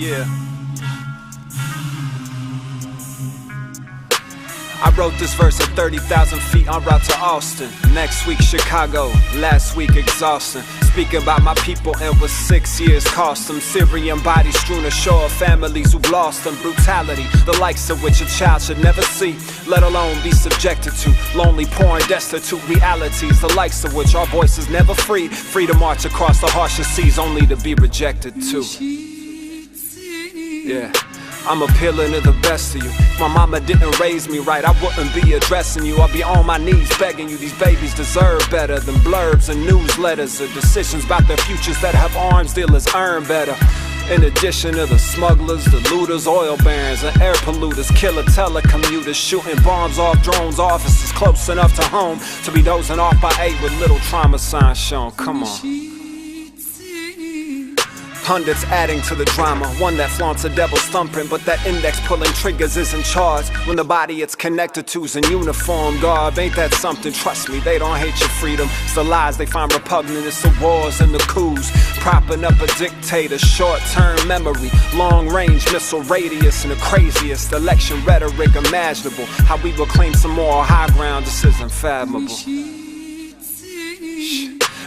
Yeah. I wrote this verse at 30,000 feet en route to Austin. Next week Chicago, last week exhausting. Speaking about my people and what 6 years cost them. Syrian bodies strewn ashore, families who've lost them. Brutality, the likes of which a child should never see, let alone be subjected to. Lonely, poor and destitute realities, the likes of which our voices never free. Free to march across the harshest seas, only to be rejected too. Yeah. I'm appealing to the best of you. If my mama didn't raise me right, I wouldn't be addressing you. I'll be on my knees begging you. These babies deserve better than blurbs and newsletters or decisions about their futures that have arms dealers earn better. In addition to the smugglers, the looters, oil barons, and air polluters, killer telecommuters, shooting bombs off drones, officers close enough to home to be dozing off by 8 with little trauma signs shown. Come on. Pundits adding to the drama, one that flaunts a devil's thumbprint, but that index pulling triggers isn't charged. When the body it's connected to's in uniform garb, ain't that something? Trust me, they don't hate your freedom. It's the lies they find repugnant, it's the wars and the coups, propping up a dictator, short-term memory, long-range missile radius, and the craziest election rhetoric imaginable. How we will claim some moral high ground, this is unfathomable.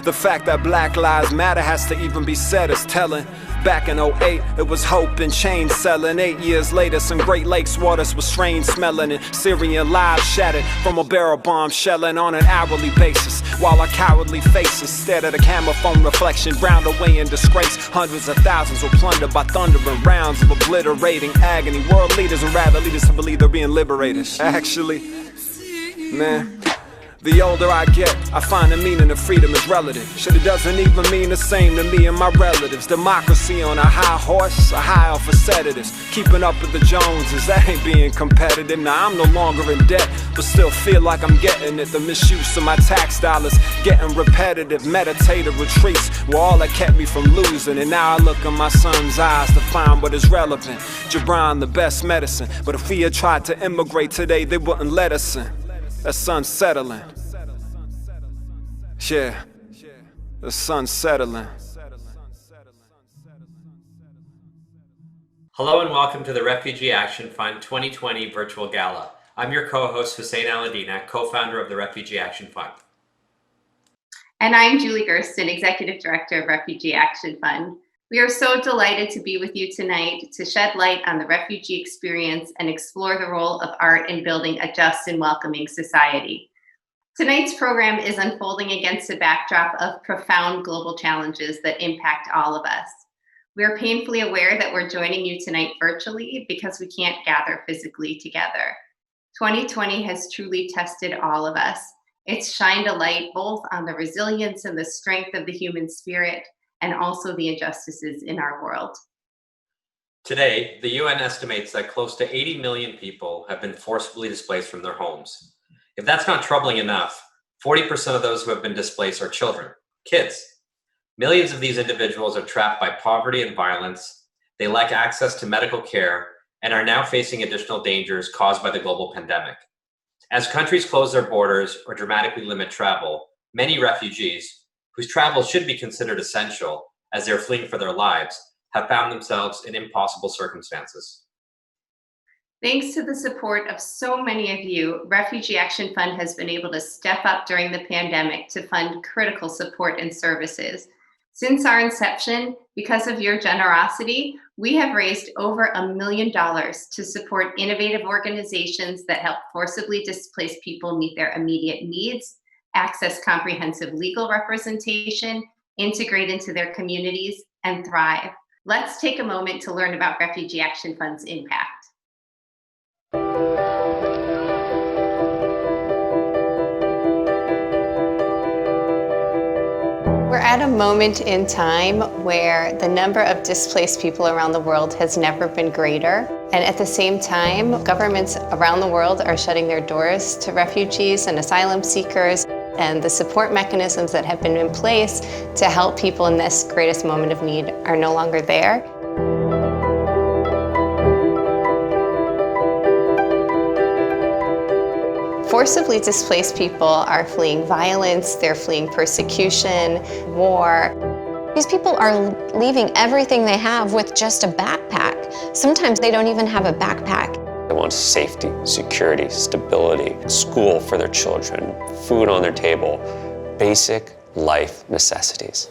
The fact that Black Lives Matter has to even be said is telling. Back in 08, it was hope and chain selling. 8 years later, some Great Lakes waters were strange smelling, and Syrian lives shattered from a barrel bomb shelling on an hourly basis. While our cowardly faces stared at a camera phone reflection, drowned away in disgrace. Hundreds of thousands were plundered by thundering rounds of obliterating agony. World leaders would rather lead us to believe they're being liberated. Actually, man, the older I get, I find the meaning of freedom is relative. Shit, it doesn't even mean the same to me and my relatives. Democracy on a high horse, a high off of sedatives. Keeping up with the Joneses, that ain't being competitive. Now I'm no longer in debt, but still feel like I'm getting it. The misuse of my tax dollars, getting repetitive. Meditative retreats were all that kept me from losing. And now I look in my son's eyes to find what is relevant. Gibran, the best medicine. But if we had tried to immigrate today, they wouldn't let us in. That sun's settling. Yeah, the sun's settling. Hello and welcome to the Refugee Action Fund 2020 Virtual Gala. I'm your co-host Hussein Aladina, co-founder of the Refugee Action Fund. And I'm Julie Gersten, Executive Director of Refugee Action Fund. We are so delighted to be with you tonight to shed light on the refugee experience and explore the role of art in building a just and welcoming society. Tonight's program is unfolding against a backdrop of profound global challenges that impact all of us. We are painfully aware that we're joining you tonight virtually because we can't gather physically together. 2020 has truly tested all of us. It's shined a light both on the resilience and the strength of the human spirit, and also the injustices in our world. Today, the UN estimates that close to 80 million people have been forcibly displaced from their homes. If that's not troubling enough, 40% of those who have been displaced are children, kids. Millions of these individuals are trapped by poverty and violence. They lack access to medical care and are now facing additional dangers caused by the global pandemic. As countries close their borders or dramatically limit travel, many refugees, whose travel should be considered essential as they're fleeing for their lives, have found themselves in impossible circumstances. Thanks to the support of so many of you, Refugee Action Fund has been able to step up during the pandemic to fund critical support and services. Since our inception, because of your generosity, we have raised over $1 million to support innovative organizations that help forcibly displaced people meet their immediate needs, access comprehensive legal representation, integrate into their communities, and thrive. Let's take a moment to learn about Refugee Action Fund's impact. We're at a moment in time where the number of displaced people around the world has never been greater. And at the same time, governments around the world are shutting their doors to refugees and asylum seekers. And the support mechanisms that have been in place to help people in this greatest moment of need are no longer there. Forcibly displaced people are fleeing violence, they're fleeing persecution, war. These people are leaving everything they have with just a backpack. Sometimes they don't even have a backpack. They want safety, security, stability, school for their children, food on their table, basic life necessities.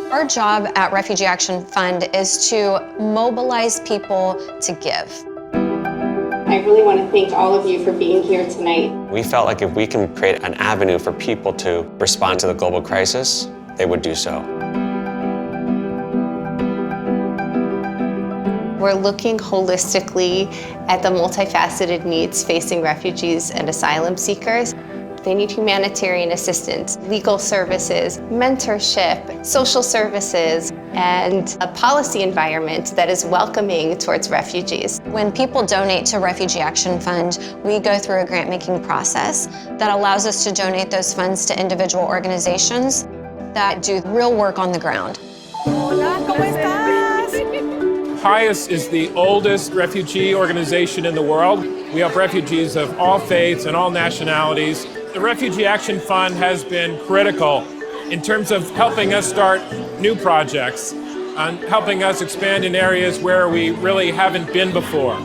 Our job at Refugee Action Fund is to mobilize people to give. I really want to thank all of you for being here tonight. We felt like if we can create an avenue for people to respond to the global crisis, they would do so. We're looking holistically at the multifaceted needs facing refugees and asylum seekers. They need humanitarian assistance, legal services, mentorship, social services, and a policy environment that is welcoming towards refugees. When people donate to Refugee Action Fund, we go through a grant-making process that allows us to donate those funds to individual organizations that do real work on the ground. Hola, ¿cómo estás? Tahay is the oldest refugee organization in the world. We help refugees of all faiths and all nationalities. The Refugee Action Fund has been critical in terms of helping us start new projects and helping us expand in areas where we really haven't been before.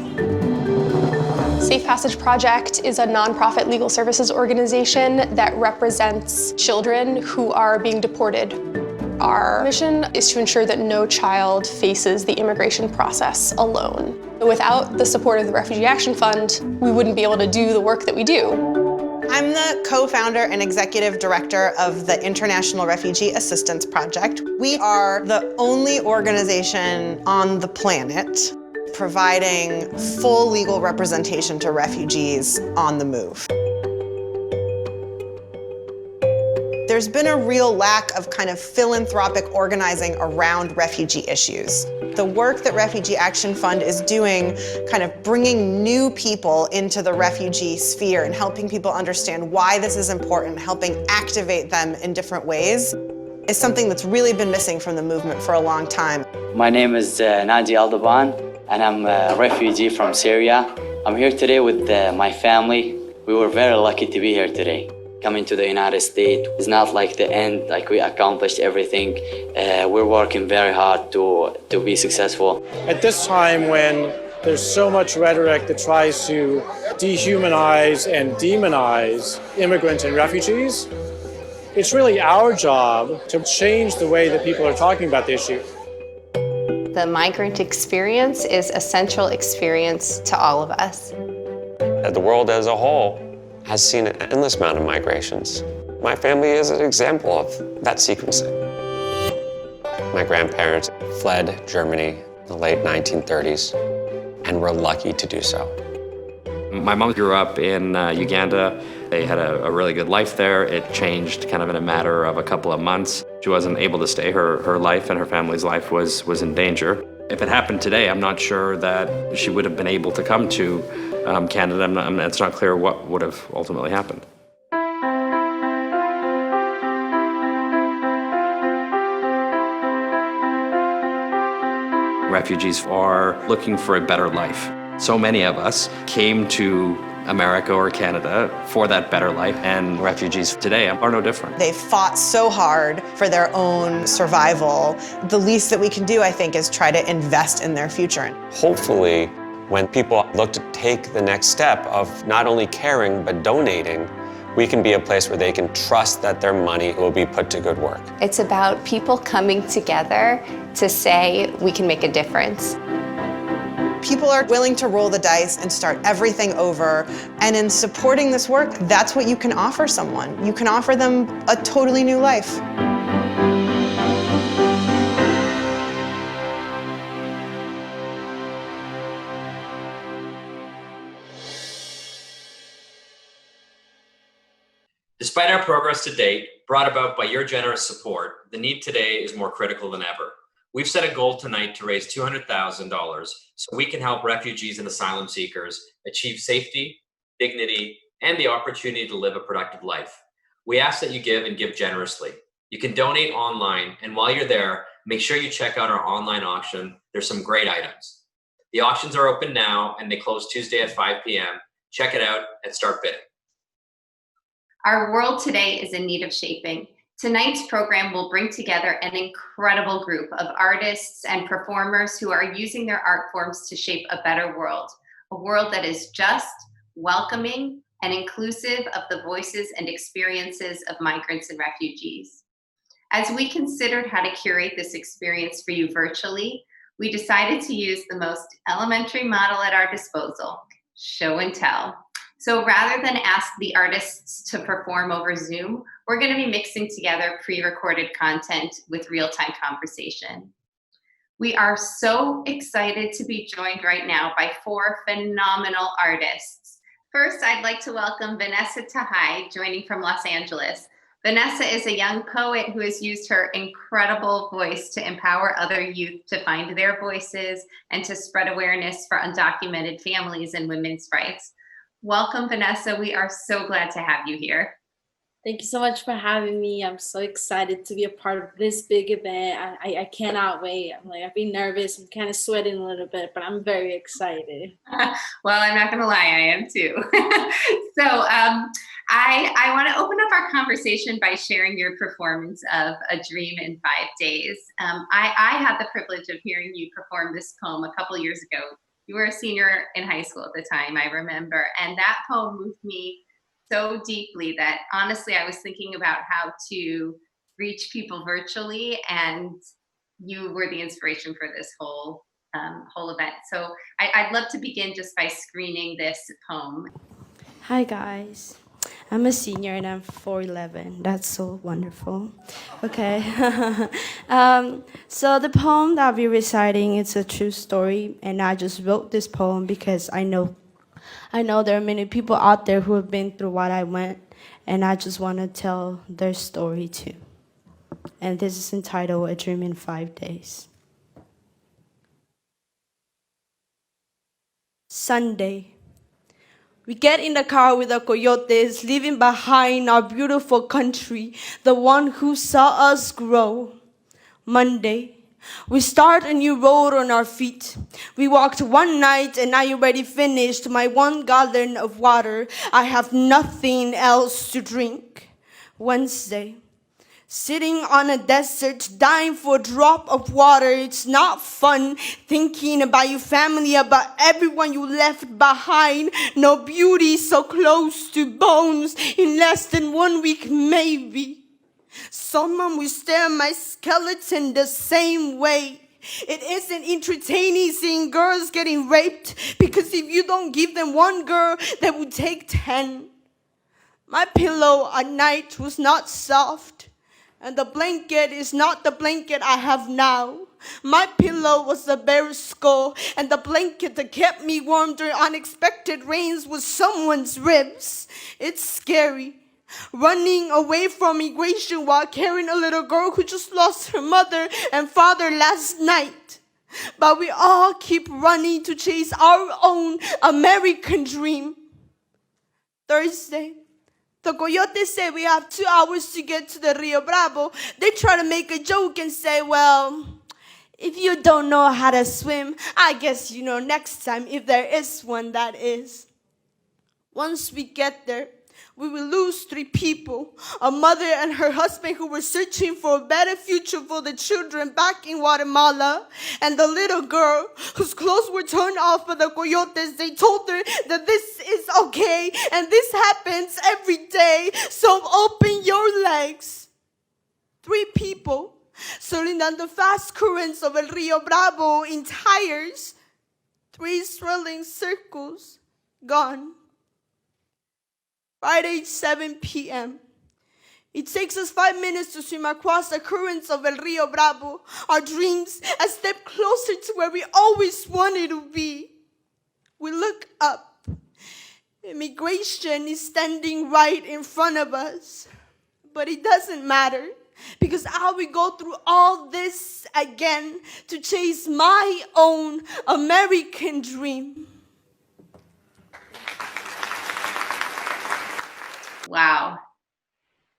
Safe Passage Project is a nonprofit legal services organization that represents children who are being deported. Our mission is to ensure that no child faces the immigration process alone. Without the support of the Refugee Action Fund, we wouldn't be able to do the work that we do. I'm the co-founder and executive director of the International Refugee Assistance Project. We are the only organization on the planet providing full legal representation to refugees on the move. There's been a real lack of kind of philanthropic organizing around refugee issues. The work that Refugee Action Fund is doing, kind of bringing new people into the refugee sphere and helping people understand why this is important, helping activate them in different ways, is something that's really been missing from the movement for a long time. My name is Nadi Aldaban, and I'm a refugee from Syria. I'm here today with my family. We were very lucky to be here today. Coming to the United States is not like the end, like we accomplished everything. We're working very hard to be successful. At this time when there's so much rhetoric that tries to dehumanize and demonize immigrants and refugees, it's really our job to change the way that people are talking about the issue. The migrant experience is a central experience to all of us. The world as a whole has seen an endless amount of migrations. My family is an example of that sequencing. My grandparents fled Germany in the late 1930s and were lucky to do so. My mom grew up in Uganda. They had a really good life there. It changed kind of in a matter of a couple of months. She wasn't able to stay. Her life and her family's life was in danger. If it happened today, I'm not sure that she would have been able to come to Canada. It's not clear what would have ultimately happened. Refugees are looking for a better life. So many of us came to America or Canada for that better life, and refugees today are no different. They've fought so hard for their own survival. The least that we can do, I think, is try to invest in their future. Hopefully, when people look to take the next step of not only caring, but donating, we can be a place where they can trust that their money will be put to good work. It's about people coming together to say we can make a difference. People are willing to roll the dice and start everything over. And in supporting this work, that's what you can offer someone. You can offer them a totally new life. Despite our progress to date, brought about by your generous support, the need today is more critical than ever. We've set a goal tonight to raise $200,000 so we can help refugees and asylum seekers achieve safety, dignity, and the opportunity to live a productive life. We ask that you give and give generously. You can donate online, and while you're there, make sure you check out our online auction. There's some great items. The auctions are open now, and they close Tuesday at 5 p.m. Check it out and start bidding. Our world today is in need of shaping. Tonight's program will bring together an incredible group of artists and performers who are using their art forms to shape a better world, a world that is just, welcoming, and inclusive of the voices and experiences of migrants and refugees. As we considered how to curate this experience for you virtually, we decided to use the most elementary model at our disposal, show and tell. So rather than ask the artists to perform over Zoom, we're going to be mixing together pre-recorded content with real-time conversation. We are so excited to be joined right now by 4 phenomenal artists. First, I'd like to welcome Vanessa Tahay, joining from Los Angeles. Vanessa is a young poet who has used her incredible voice to empower other youth to find their voices and to spread awareness for undocumented families and women's rights. Welcome, Vanessa. We are so glad to have you here. Thank you so much for having me. I'm so excited to be a part of this big event. I cannot wait. I've been nervous. I'm kind of sweating a little bit, but I'm very excited. Well, I'm not going to lie, I am too. So I want to open up our conversation by sharing your performance of A Dream in 5 Days. I had the privilege of hearing you perform this poem a couple years ago. You were a senior in high school at the time, I remember, and that poem moved me so deeply that honestly, I was thinking about how to reach people virtually, and you were the inspiration for this whole event. So I'd love to begin just by screening this poem. Hi guys, I'm a senior and I'm 4'11". That's so wonderful. Okay. So the poem that I'll be reciting, it's a true story, and I just wrote this poem because I know there are many people out there who have been through what I went, and I just want to tell their story too. And this is entitled A Dream in 5 Days. Sunday. We get in the car with the coyotes, leaving behind our beautiful country, the one who saw us grow. Monday, we start a new road on our feet. We walked one night and I already finished my 1 gallon of water. I have nothing else to drink. Wednesday, sitting on a desert, dying for a drop of water. It's not fun thinking about your family, about everyone you left behind. No beauty so close to bones in less than 1 week, maybe. Someone will stare at my skeleton the same way. It isn't entertaining seeing girls getting raped, because if you don't give them 1 girl, they will take 10. My pillow at night was not soft, and the blanket is not the blanket I have now. My pillow was a bear's skull, and the blanket that kept me warm during unexpected rains was someone's ribs. It's scary. Running away from immigration while carrying a little girl who just lost her mother and father last night. But we all keep running to chase our own American dream. Thursday. The coyotes say we have 2 hours to get to the Rio Bravo. They try to make a joke and say, well, if you don't know how to swim, I guess you know next time, if there is one, that is. Once we get there, we will lose 3 people, a mother and her husband who were searching for a better future for the children back in Guatemala, and the little girl whose clothes were torn off by the coyotes. They told her that this is okay and this happens every day, so open your legs. 3 people sailing down the fast currents of El Rio Bravo in tires, 3 swirling circles, gone. Friday, 7 p.m. It takes us 5 minutes to swim across the currents of El Rio Bravo, our dreams a step closer to where we always wanted to be. We look up. Immigration is standing right in front of us. But it doesn't matter, because I will go through all this again to chase my own American dream. Wow.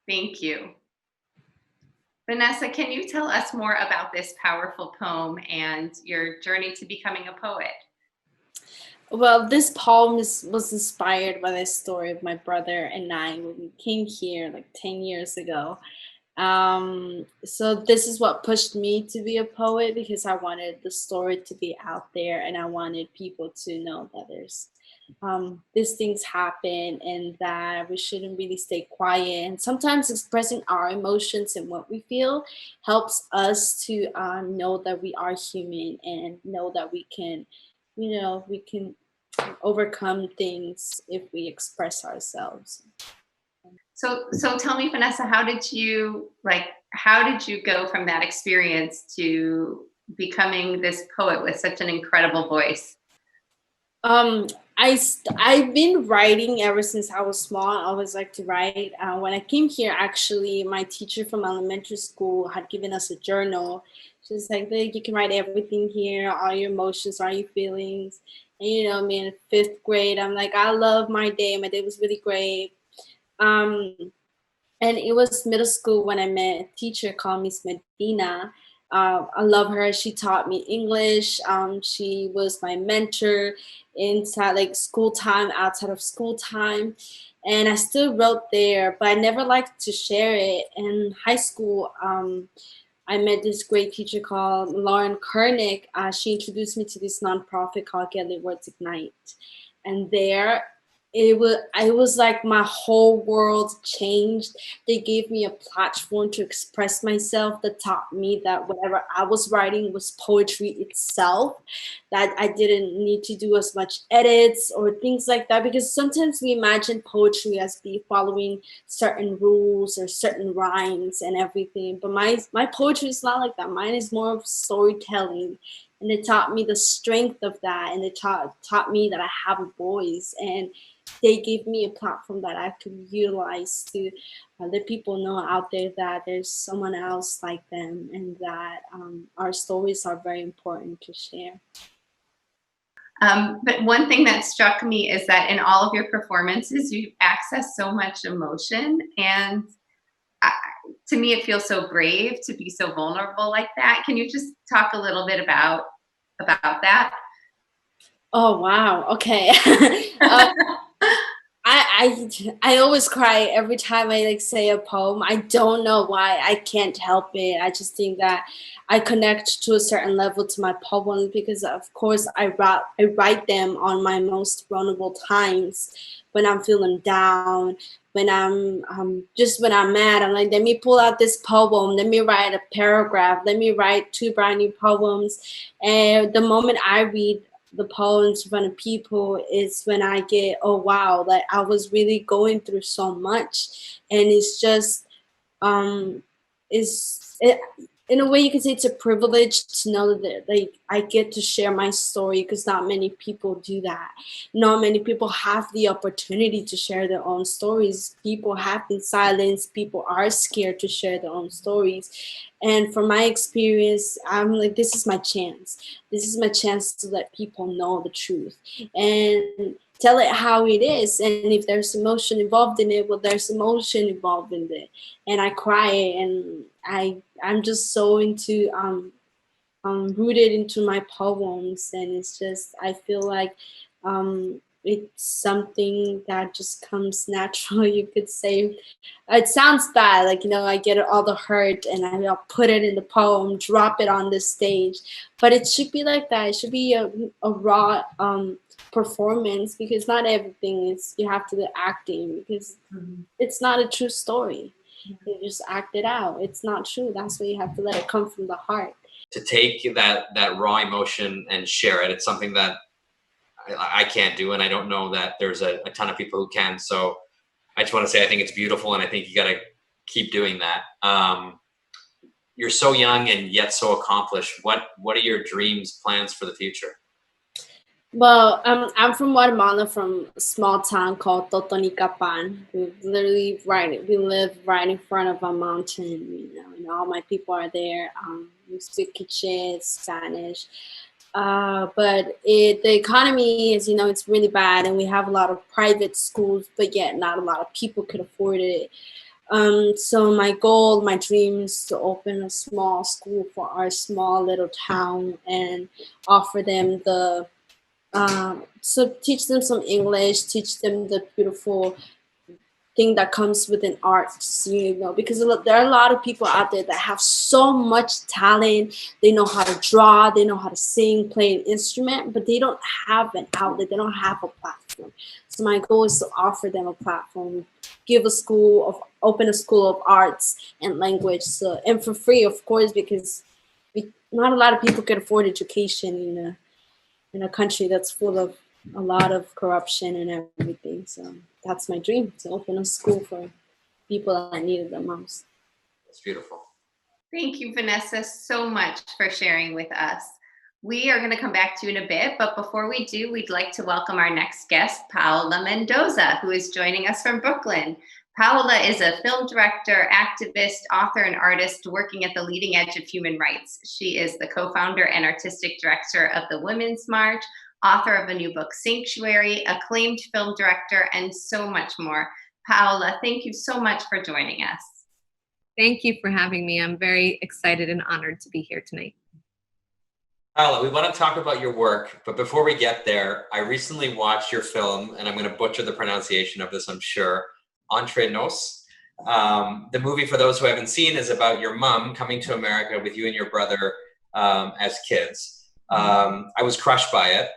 Thank you. Vanessa, can you tell us more about this powerful poem and your journey to becoming a poet? Well, this poem was inspired by the story of my brother and I when we came here like 10 years ago. So this is what pushed me to be a poet because I wanted the story to be out there and I wanted people to know that there's these things happen and that we shouldn't really stay quiet. And sometimes expressing our emotions and what we feel helps us to know that we are human and know that we can, we can overcome things if we express ourselves. So tell me, Vanessa, how did you go from that experience to becoming this poet with such an incredible voice? I've been writing ever since I was small. I always like to write. When I came here, actually, my teacher from elementary school had given us a journal. She's like, "Look, you can write everything here, all your emotions, all your feelings." And me in fifth grade, I'm like, I love my day. My day was really great. Um, and it was middle school when I met a teacher called Miss Medina. I love her. She taught me English. She was my mentor inside like school time, outside of school time. And I still wrote there, but I never liked to share it. In high school, I met this great teacher called Lauren Kernick. She introduced me to this nonprofit called Get Lit Words Ignite. And there, it was like my whole world changed. They gave me a platform to express myself that taught me that whatever I was writing was poetry itself, that I didn't need to do as much edits or things like that, because sometimes we imagine poetry as be following certain rules or certain rhymes and everything, but my poetry is not like that. Mine is more of storytelling, and it taught me the strength of that, and it taught me that I have a voice, and they gave me a platform that I could utilize to let people know out there that there's someone else like them, and that our stories are very important to share. But one thing that struck me is that in all of your performances, you access so much emotion, and I, to me, it feels so brave to be so vulnerable like that. Can you just talk a little bit about that? Oh wow. Okay. I always cry every time I like say a poem. I don't know why. I can't help it. I just think that I connect to a certain level to my poems because of course I write them on my most vulnerable times when I'm feeling down, when I'm just when I'm mad. I'm like, let me pull out this poem, let me write a paragraph, let me write two brand new poems. And the moment I read the poems in front of people is when I get, oh wow, like I was really going through so much. And it's just is it, in a way you can say it's a privilege to know that like I get to share my story, because not many people do that. Not many people have the opportunity to share their own stories. People have been silenced. People are scared to share their own stories. And from my experience, I'm like, this is my chance. This is my chance to let people know the truth and tell it how it is. And if there's emotion involved in it, well, there's emotion involved in it. And I cry, and I'm just so into rooted into my poems, and it's just I feel like it's something that just comes natural. You could say it sounds bad, like I get all the hurt and I'll put it in the poem, drop it on the stage, but it should be like that. It should be a raw performance, because not everything is you have to do acting, because it's not a true story. You just act it out. It's not true. That's why you have to let it come from the heart. To take that raw emotion and share it, it's something that I can't do, and I don't know that there's a ton of people who can. So I just want to say I think it's beautiful, and I think you got to keep doing that. You're so young and yet so accomplished. What are your dreams, plans for the future? Well, I'm from Guatemala, from a small town called Totonicapan. We live right in front of a mountain, and all my people are there. We speak Quiche, Spanish. But the economy is, it's really bad, and we have a lot of private schools, but yet not a lot of people could afford it. So my goal, my dream is to open a small school for our small little town and offer them the So teach them some English, teach them the beautiful thing that comes within arts, because there are a lot of people out there that have so much talent. They know how to draw, they know how to sing, play an instrument, but they don't have an outlet, they don't have a platform. So my goal is to offer them a platform, open a school of arts and language, and for free, of course, because not a lot of people can afford education in a country that's full of a lot of corruption and everything. So that's my dream, to open a school for people that need it the most. It's beautiful. Thank you, Vanessa, so much for sharing with us. We are going to come back to you in a bit, but before we do, we'd like to welcome our next guest, Paola Mendoza, who is joining us from Brooklyn. Paola is a film director, activist, author, and artist working at the leading edge of human rights. She is the co-founder and artistic director of the Women's March, author of a new book, Sanctuary, acclaimed film director, and so much more. Paola, thank you so much for joining us. Thank you for having me. I'm very excited and honored to be here tonight. Paola, we want to talk about your work, but before we get there, I recently watched your film, and I'm going to butcher the pronunciation of this, I'm sure, Entre Nos. The movie, for those who haven't seen, is about your mom coming to America with you and your brother as kids. I was crushed by it.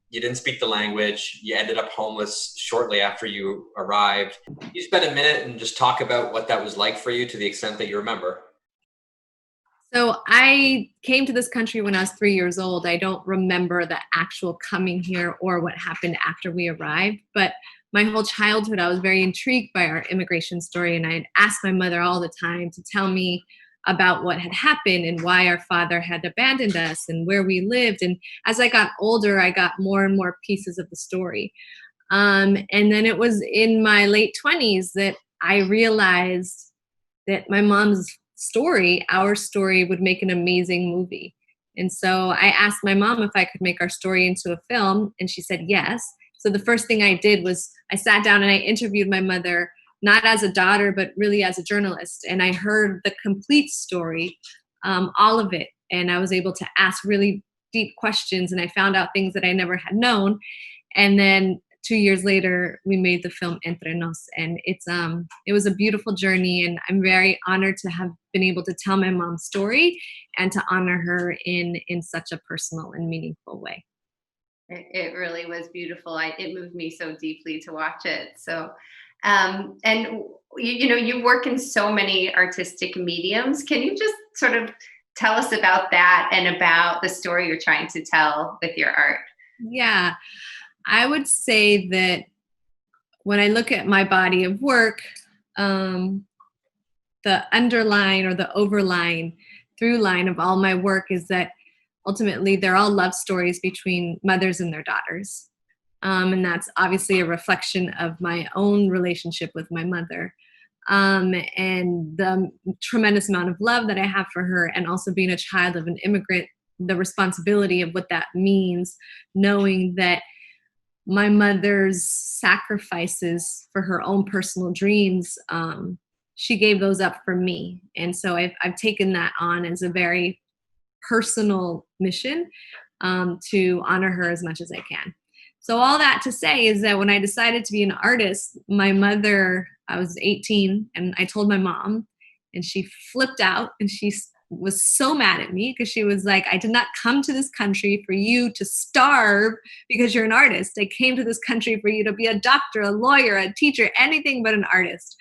You didn't speak the language. You ended up homeless shortly after you arrived. Can you spend a minute and just talk about what that was like for you to the extent that you remember? So I came to this country when I was 3 years old. I don't remember the actual coming here or what happened after we arrived, but my whole childhood, I was very intrigued by our immigration story, and I'd ask my mother all the time to tell me about what had happened and why our father had abandoned us and where we lived. And as I got older, I got more and more pieces of the story. And then it was in my late 20s that I realized that my mom's story, our story, would make an amazing movie. And so I asked my mom if I could make our story into a film, and she said yes. So the first thing I did was I sat down and I interviewed my mother, not as a daughter, but really as a journalist. And I heard the complete story, all of it. And I was able to ask really deep questions, and I found out things that I never had known. And then 2 years later, we made the film Entre Nos, and it was a beautiful journey, and I'm very honored to have been able to tell my mom's story and to honor her in such a personal and meaningful way. It really was beautiful. It moved me so deeply to watch it. So, and you work in so many artistic mediums. Can you just sort of tell us about that and about the story you're trying to tell with your art? Yeah, I would say that when I look at my body of work, the underline or the overline through line of all my work is that ultimately they're all love stories between mothers and their daughters. And that's obviously a reflection of my own relationship with my mother, and the tremendous amount of love that I have for her, and also being a child of an immigrant, the responsibility of what that means, knowing that my mother's sacrifices for her own personal dreams, she gave those up for me. And so I've taken that on as a very personal mission, to honor her as much as I can. So all that to say is that when I decided to be an artist, my mother, I was 18, and I told my mom, and she flipped out, and she was so mad at me because she was like, I did not come to this country for you to starve because you're an artist. I came to this country for you to be a doctor, a lawyer, a teacher, anything but an artist.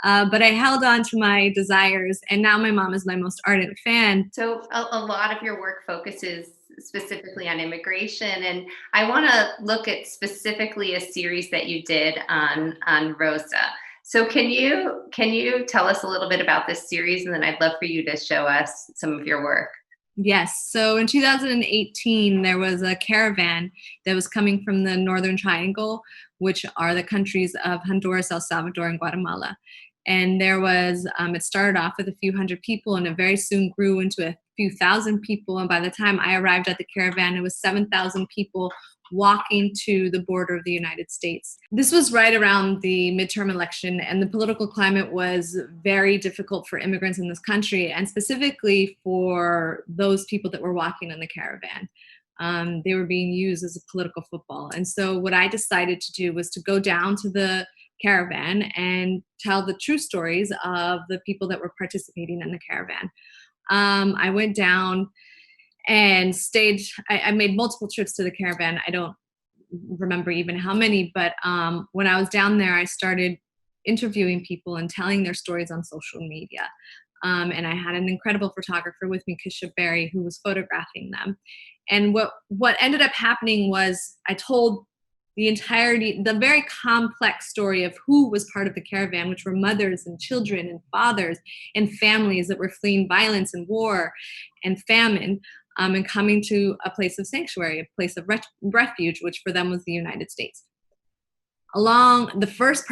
But I held on to my desires, and now my mom is my most ardent fan. So a lot of your work focuses specifically on immigration, and I want to look at specifically a series that you did on Rosa. So can you tell us a little bit about this series, and then I'd love for you to show us some of your work. Yes. So in 2018, there was a caravan that was coming from the Northern Triangle, which are the countries of Honduras, El Salvador, and Guatemala. And there was, it started off with a few hundred people, and it very soon grew into a few thousand people. And by the time I arrived at the caravan, it was 7,000 people walking to the border of the United States. This was right around the midterm election, and the political climate was very difficult for immigrants in this country, and specifically for those people that were walking in the caravan. They were being used as a political football. And so what I decided to do was to go down to the caravan and tell the true stories of the people that were participating in the caravan. I went down and stayed. I made multiple trips to the caravan. I don't remember even how many, but when I was down there, I started interviewing people and telling their stories on social media. And I had an incredible photographer with me, Kisha Berry, who was photographing them. And what ended up happening was I told the very complex story of who was part of the caravan, which were mothers and children and fathers and families that were fleeing violence and war and famine, and coming to a place of sanctuary, a place of refuge, which for them was the United States. One of the first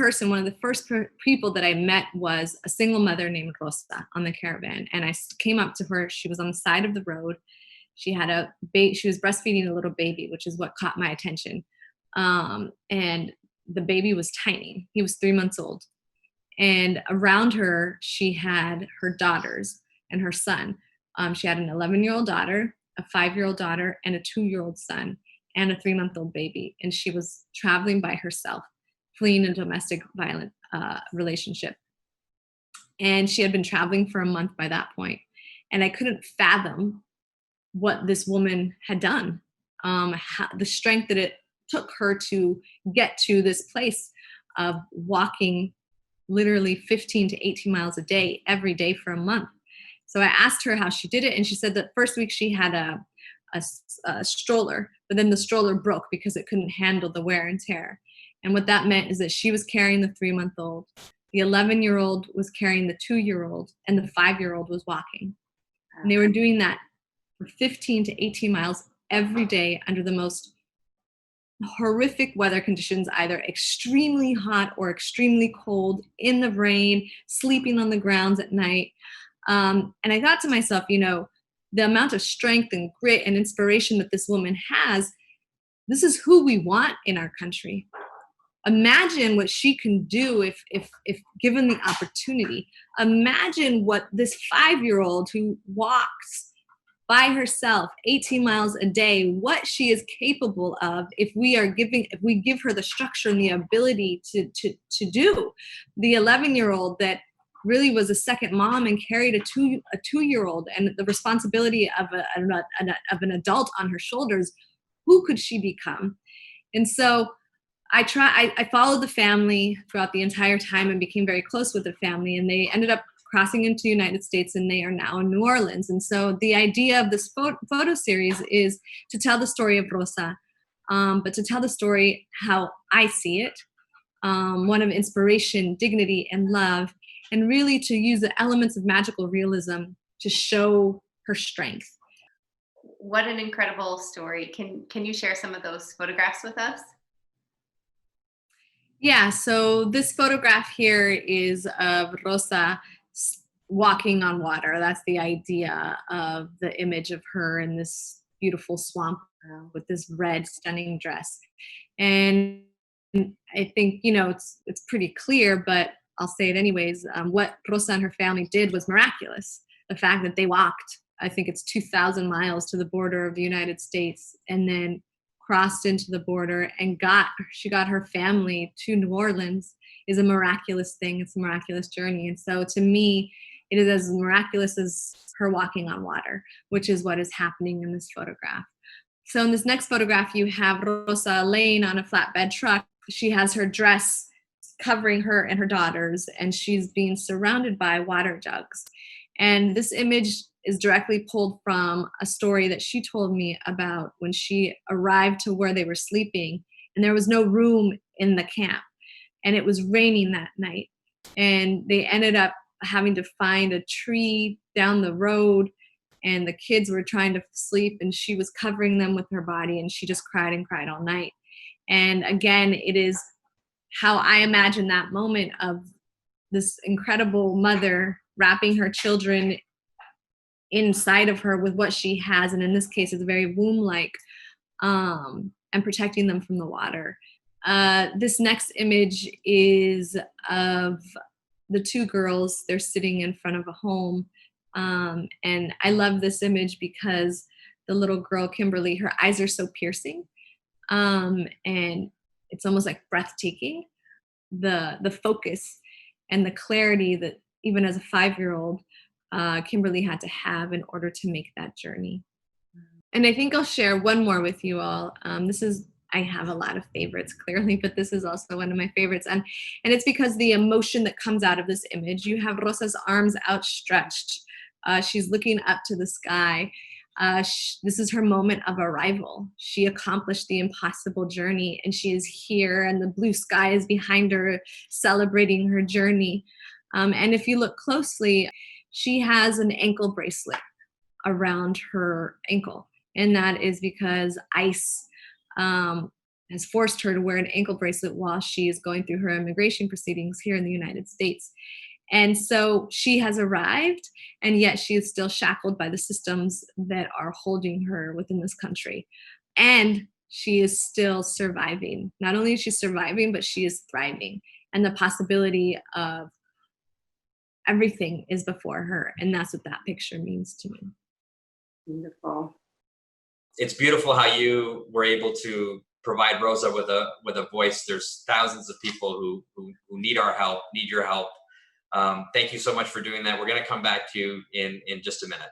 people that I met was a single mother named Rosa on the caravan. And I came up to her. She was on the side of the road. She had she was breastfeeding a little baby, which is what caught my attention. And the baby was tiny. He was 3 months old. And around her, she had her daughters and her son. She had an 11-year-old daughter, a 5-year-old daughter, and a 2-year-old son, and a 3-month-old baby. And she was traveling by herself, fleeing a domestic violent relationship. And she had been traveling for a month by that point. And I couldn't fathom what this woman had done, the strength that it took her to get to this place of walking literally 15 to 18 miles a day, every day for a month. So I asked her how she did it. And she said that first week she had a stroller, but then the stroller broke because it couldn't handle the wear and tear. And what that meant is that she was carrying the 3-month-old, the 11-year-old was carrying the 2-year-old, and the 5-year-old was walking. And they were doing that for 15 to 18 miles every day under the most horrific weather conditions, either extremely hot or extremely cold, in the rain, sleeping on the grounds at night. And I thought to myself, the amount of strength and grit and inspiration that this woman has, this is who we want in our country. Imagine what she can do if given the opportunity. Imagine what this 5-year-old who walks by herself 18 miles a day, what she is capable of if we give her the structure and the ability to do. The 11-year-old that really was a second mom and carried a 2-year-old and the responsibility of an adult on her shoulders, who could she become? And so I followed the family throughout the entire time and became very close with the family, and they ended up crossing into the United States, and they are now in New Orleans. And so the idea of this photo series is to tell the story of Rosa, but to tell the story how I see it, one of inspiration, dignity, and love, and really to use the elements of magical realism to show her strength. What an incredible story. Can you share some of those photographs with us? Yeah, so this photograph here is of Rosa walking on water. That's the idea of the image of her in this beautiful swamp with this red, stunning dress. And I think, it's pretty clear, but I'll say it anyways. What Rosa and her family did was miraculous. The fact that they walked, I think it's 2,000 miles to the border of the United States, and then crossed into the border and she got her family to New Orleans is a miraculous thing. It's a miraculous journey. And so to me, it is as miraculous as her walking on water, which is what is happening in this photograph. So in this next photograph, you have Rosa laying on a flatbed truck. She has her dress covering her and her daughters, and she's being surrounded by water jugs. And this image is directly pulled from a story that she told me about when she arrived to where they were sleeping, and there was no room in the camp, and it was raining that night, and they ended up having to find a tree down the road, and the kids were trying to sleep, and she was covering them with her body, and she just cried and cried all night. And again, it is how I imagine that moment of this incredible mother wrapping her children inside of her with what she has, and in this case it's very womb-like, and protecting them from the water. This next image is of the 2 girls. They're sitting in front of a home, and I love this image because the little girl, Kimberly, her eyes are so piercing. And it's almost like breathtaking. The focus and the clarity that even as a 5-year-old, Kimberly had to have in order to make that journey. And I think I'll share one more with you all. I have a lot of favorites, clearly, but this is also one of my favorites. And it's because the emotion that comes out of this image. You have Rosa's arms outstretched. She's looking up to the sky. This is her moment of arrival. She accomplished the impossible journey, and she is here, and the blue sky is behind her, celebrating her journey. And if you look closely, she has an ankle bracelet around her ankle, and that is because ICE has forced her to wear an ankle bracelet while she is going through her immigration proceedings here in the United States. And so she has arrived, and yet she is still shackled by the systems that are holding her within this country. And she is still surviving. Not only is she surviving, but she is thriving. And the possibility of everything is before her. And that's what that picture means to me. Wonderful. It's beautiful how you were able to provide Rosa with a voice. There's thousands of people who need our help, need your help. Thank you so much for doing that. We're going to come back to you in just a minute.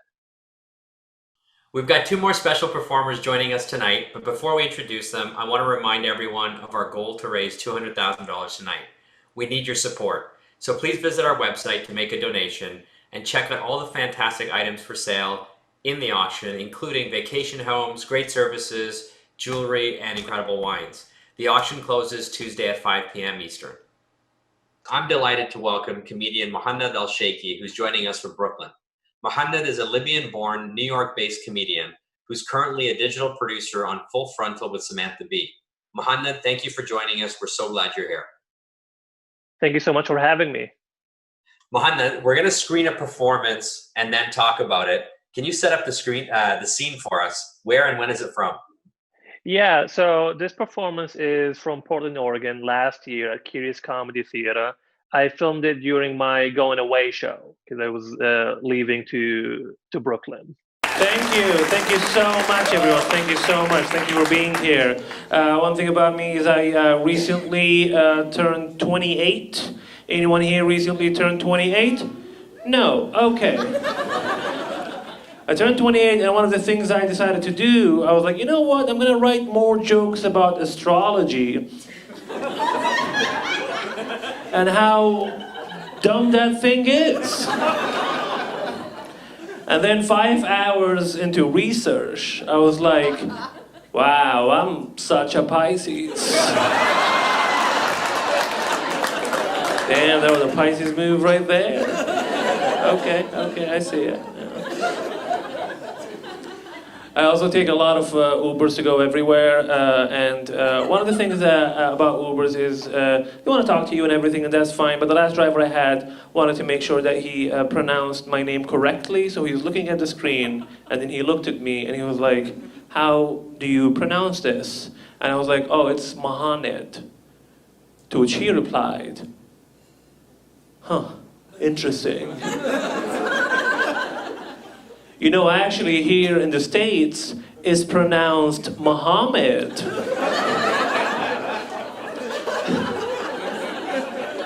We've got 2 more special performers joining us tonight, but before we introduce them, I want to remind everyone of our goal to raise $200,000 tonight. We need your support, so please visit our website to make a donation and check out all the fantastic items for sale in the auction, including vacation homes, great services, jewelry, and incredible wines. The auction closes Tuesday at 5 p.m. Eastern. I'm delighted to welcome comedian Mohanad Elshieky, who's joining us from Brooklyn. Mohanad is a Libyan-born, New York-based comedian who's currently a digital producer on Full Frontal with Samantha Bee. Mohanad, thank you for joining us. We're so glad you're here. Thank you so much for having me. Mohanad, we're going to screen a performance and then talk about it. Can you set up the scene for us? Where and when is it from? Yeah, so this performance is from Portland, Oregon, last year at Curious Comedy Theater. I filmed it during my going away show because I was leaving to Brooklyn. Thank you so much, everyone. Thank you so much. Thank you for being here. One thing about me is I recently turned 28. Anyone here recently turned 28? No, okay. I turned 28, and one of the things I decided to do, I was like, you know what, I'm gonna write more jokes about astrology and how dumb that thing is. And then 5 hours into research, I was like, wow, I'm such a Pisces. Damn, that was a Pisces move right there. Okay, I see it. I also take a lot of Ubers to go everywhere, and one of the things about Ubers is they want to talk to you and everything, and that's fine, but the last driver I had wanted to make sure that he pronounced my name correctly, so he was looking at the screen, and then he looked at me, and he was like, how do you pronounce this? And I was like, oh, it's Mohanad. To which he replied, huh, interesting. You know, actually here in the States, it's pronounced Muhammad.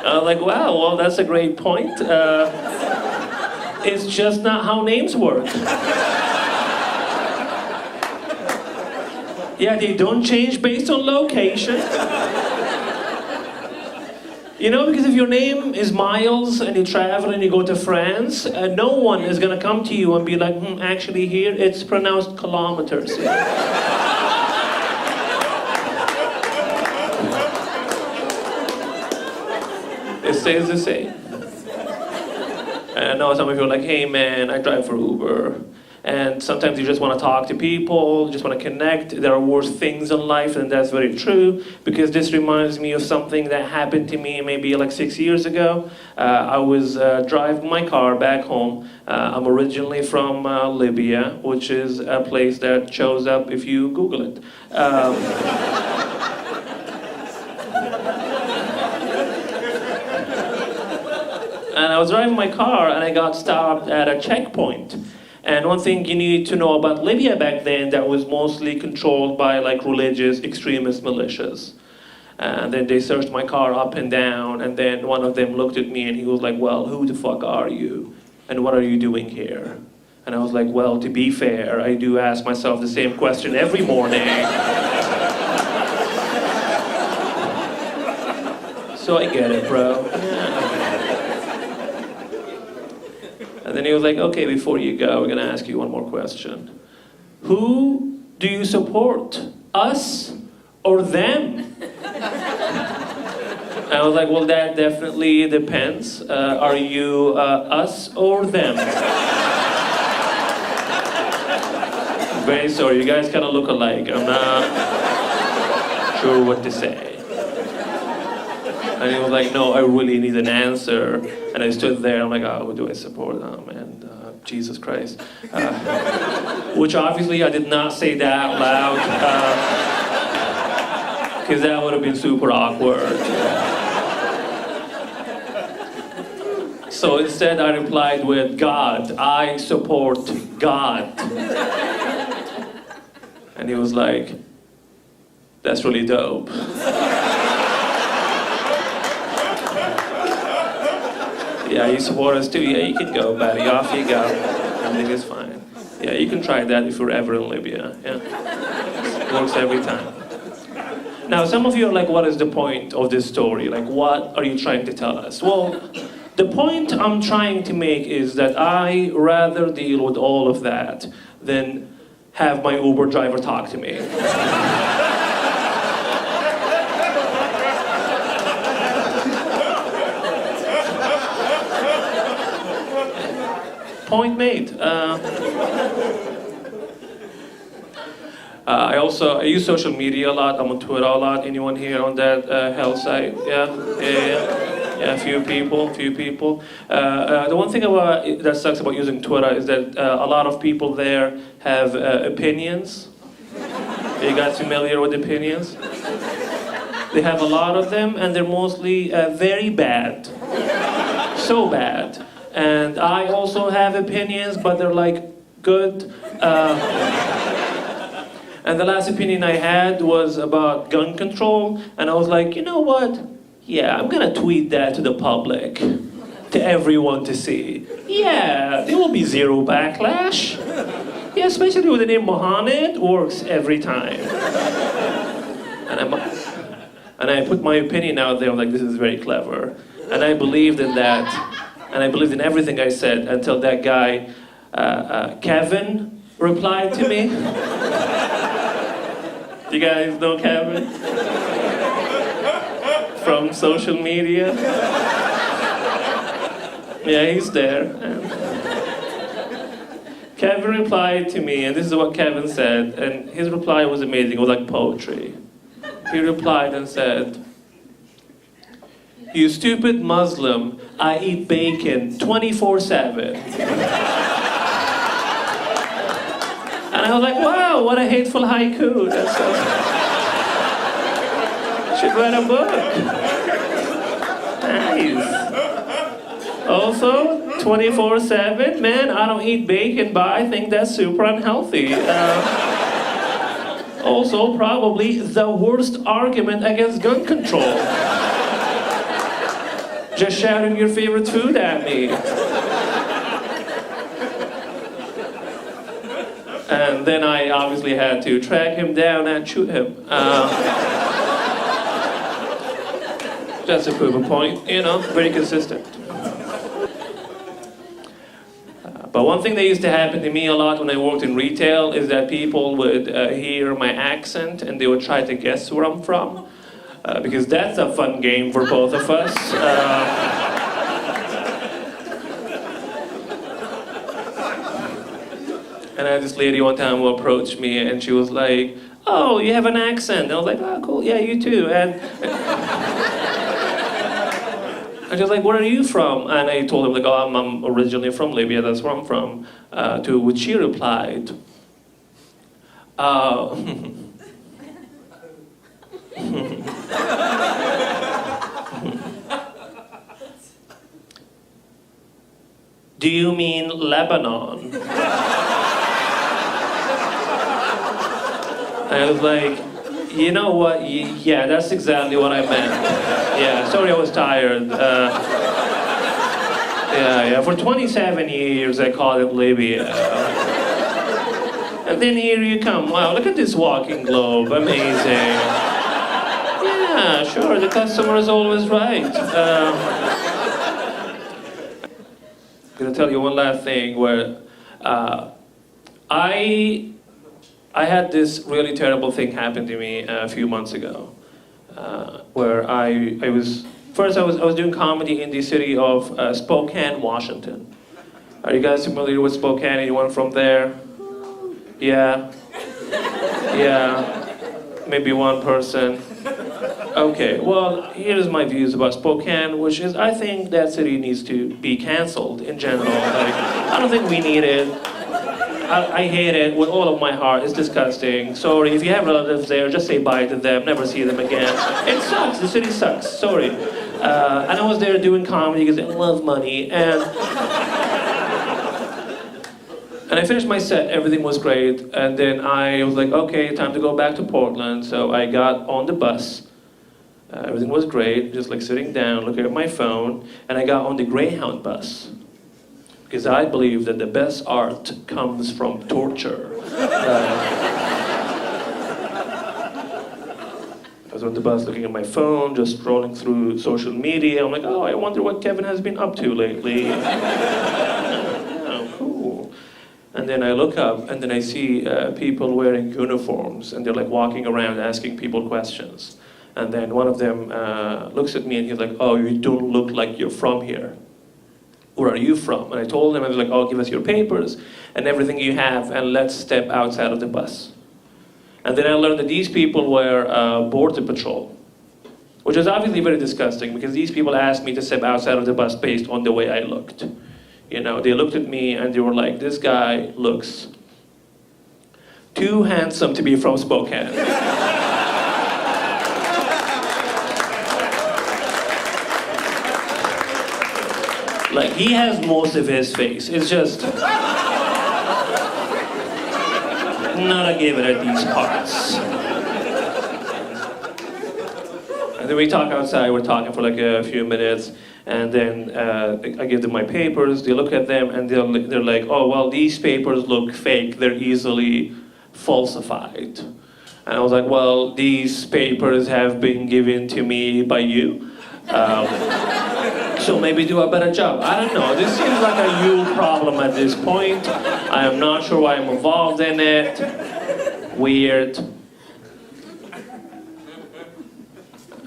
I was like, wow, well, that's a great point. It's just not how names work. Yeah, they don't change based on location. You know, because if your name is Miles and you travel and you go to France, no one is going to come to you and be like, actually here it's pronounced kilometers. It stays the same. And I know some of you are like, hey man, I drive for Uber. And sometimes you just want to talk to people, just want to connect. There are worse things in life, and that's very true, because this reminds me of something that happened to me maybe like 6 years ago. I was driving my car back home. I'm originally from Libya, which is a place that shows up if you Google it. And I was driving my car, and I got stopped at a checkpoint. And one thing you need to know about Libya back then, that was mostly controlled by like religious extremist militias. And then they searched my car up and down, and then one of them looked at me and he was like, well, who the fuck are you? And what are you doing here? And I was like, well, to be fair, I do ask myself the same question every morning. So I get it, bro. Yeah. And then he was like, okay, before you go, we're gonna ask you one more question. Who do you support? Us or them? And I was like, well, that definitely depends. Are you us or them? Very sorry, you guys kind of look alike. I'm not sure what to say. And he was like, no, I really need an answer. And I stood there, I'm like, oh, who do I support? Oh, man, Jesus Christ. Which obviously I did not say that out loud, because that would have been super awkward. So instead I replied with, God, I support God. And he was like, that's really dope. Yeah, you support us too. Yeah, you can go, buddy. Off you go. Everything is fine. Yeah, you can try that if you're ever in Libya. Yeah, it works every time. Now, some of you are like, what is the point of this story? Like, what are you trying to tell us? Well, the point I'm trying to make is that I rather deal with all of that than have my Uber driver talk to me. Point made. I use social media a lot. I'm on Twitter a lot. Anyone here on that hell site? Yeah, a few people. The one thing that sucks about using Twitter is that a lot of people there have opinions. Are you guys familiar with opinions? They have a lot of them, and they're mostly very bad. So bad. And I also have opinions, but they're like good. And the last opinion I had was about gun control, and I was like, you know what? Yeah, I'm gonna tweet that to the public, to everyone to see. Yeah, there will be zero backlash. Yeah, especially with the name Mohanad, works every time. And I put my opinion out there, I'm like, this is very clever. And I believed in that. And I believed in everything I said until that guy, Kevin, replied to me. You guys know Kevin? From social media? Yeah, he's there. Kevin replied to me, and this is what Kevin said, and his reply was amazing, it was like poetry. He replied and said, "You stupid Muslim, I eat bacon 24/7. And I was like, wow, what a hateful haiku. That's should write a book. Nice. Also, 24/7, man, I don't eat bacon, but I think that's super unhealthy. Also, probably the worst argument against gun control. Just shouting your favorite food at me. And then I obviously had to track him down and shoot him. Just to prove a point, you know, very consistent. But one thing that used to happen to me a lot when I worked in retail is that people would hear my accent and they would try to guess where I'm from. Because that's a fun game for both of us. And I had this lady one time who approached me and she was like, oh, you have an accent. And I was like, oh, cool, yeah, you too. And she was like, where are you from? And I told her, like, oh, I'm originally from Libya, that's where I'm from. To which she replied, do you mean Lebanon? I was like, you know what? Yeah, that's exactly what I meant. Yeah, sorry, I was tired. Yeah. For 27 years, I called it Libya. And then here you come. Wow, look at this walking globe. Amazing. Yeah, sure, the customer is always right. I'm gonna tell you one last thing where I had this really terrible thing happen to me a few months ago, where I was doing comedy in the city of Spokane, Washington. Are you guys familiar with Spokane? Anyone from there? Yeah, maybe one person. Okay, well, here's my views about Spokane, which is I think that city needs to be canceled in general. Like, I don't think we need it. I hate it with all of my heart. It's disgusting. Sorry, if you have relatives there, just say bye to them, never see them again. It sucks, the city sucks, sorry. And I was there doing comedy because I love money, and I finished my set, everything was great, and then I was like, okay, time to go back to Portland, so I got on the bus. Everything was great, just like sitting down, looking at my phone, and I got on the Greyhound bus. Because I believe that the best art comes from torture. I was on the bus looking at my phone, just scrolling through social media. I'm like, oh, I wonder what Kevin has been up to lately. Oh, cool. And then I look up, and then I see people wearing uniforms, and they're like walking around asking people questions. And then one of them looks at me, and he's like, oh, you don't look like you're from here. Where are you from? And I told him, I was like, oh, give us your papers and everything you have, and let's step outside of the bus. And then I learned that these people were border patrol, which is obviously very disgusting because these people asked me to step outside of the bus based on the way I looked. You know, they looked at me and they were like, this guy looks too handsome to be from Spokane. Like, he has most of his face. It's just not a give it at these parts. And then we talk outside. We're talking for like a few minutes, and then I give them my papers. They look at them, and they're like, "Oh, well, these papers look fake. They're easily falsified." And I was like, "Well, these papers have been given to me by you." So maybe do a better job. I don't know. This seems like a you problem at this point. I am not sure why I'm involved in it. Weird.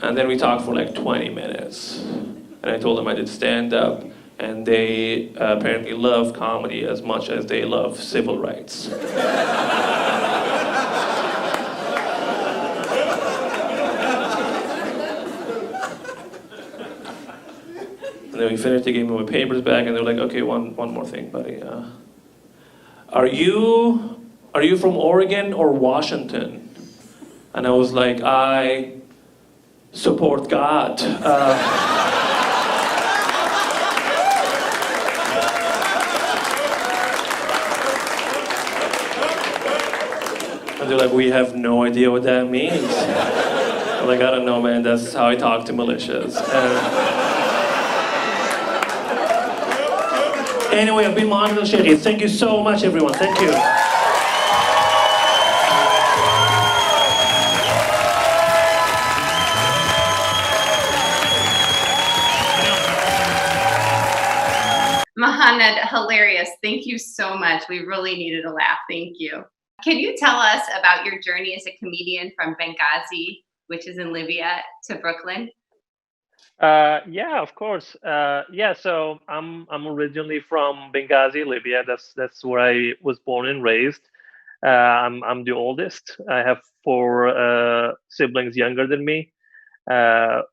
And then we talked for like 20 minutes. And I told them I did stand up. And they apparently love comedy as much as they love civil rights. And then we finished, they gave me my papers back, and they were like, okay, one more thing, buddy. Are you from Oregon or Washington? And I was like, I support God. And they're like, we have no idea what that means. I'm like, I don't know, man, that's how I talk to militias. Anyway, I've been Mohanad Elshieky. Thank you so much, everyone. Thank you. Mohanad, hilarious. Thank you so much. We really needed a laugh. Thank you. Can you tell us about your journey as a comedian from Benghazi, which is in Libya, to Brooklyn? Yeah, of course. Yeah, so I'm originally from Benghazi, Libya. That's where I was born and raised. I'm the oldest. I have 4 siblings younger than me.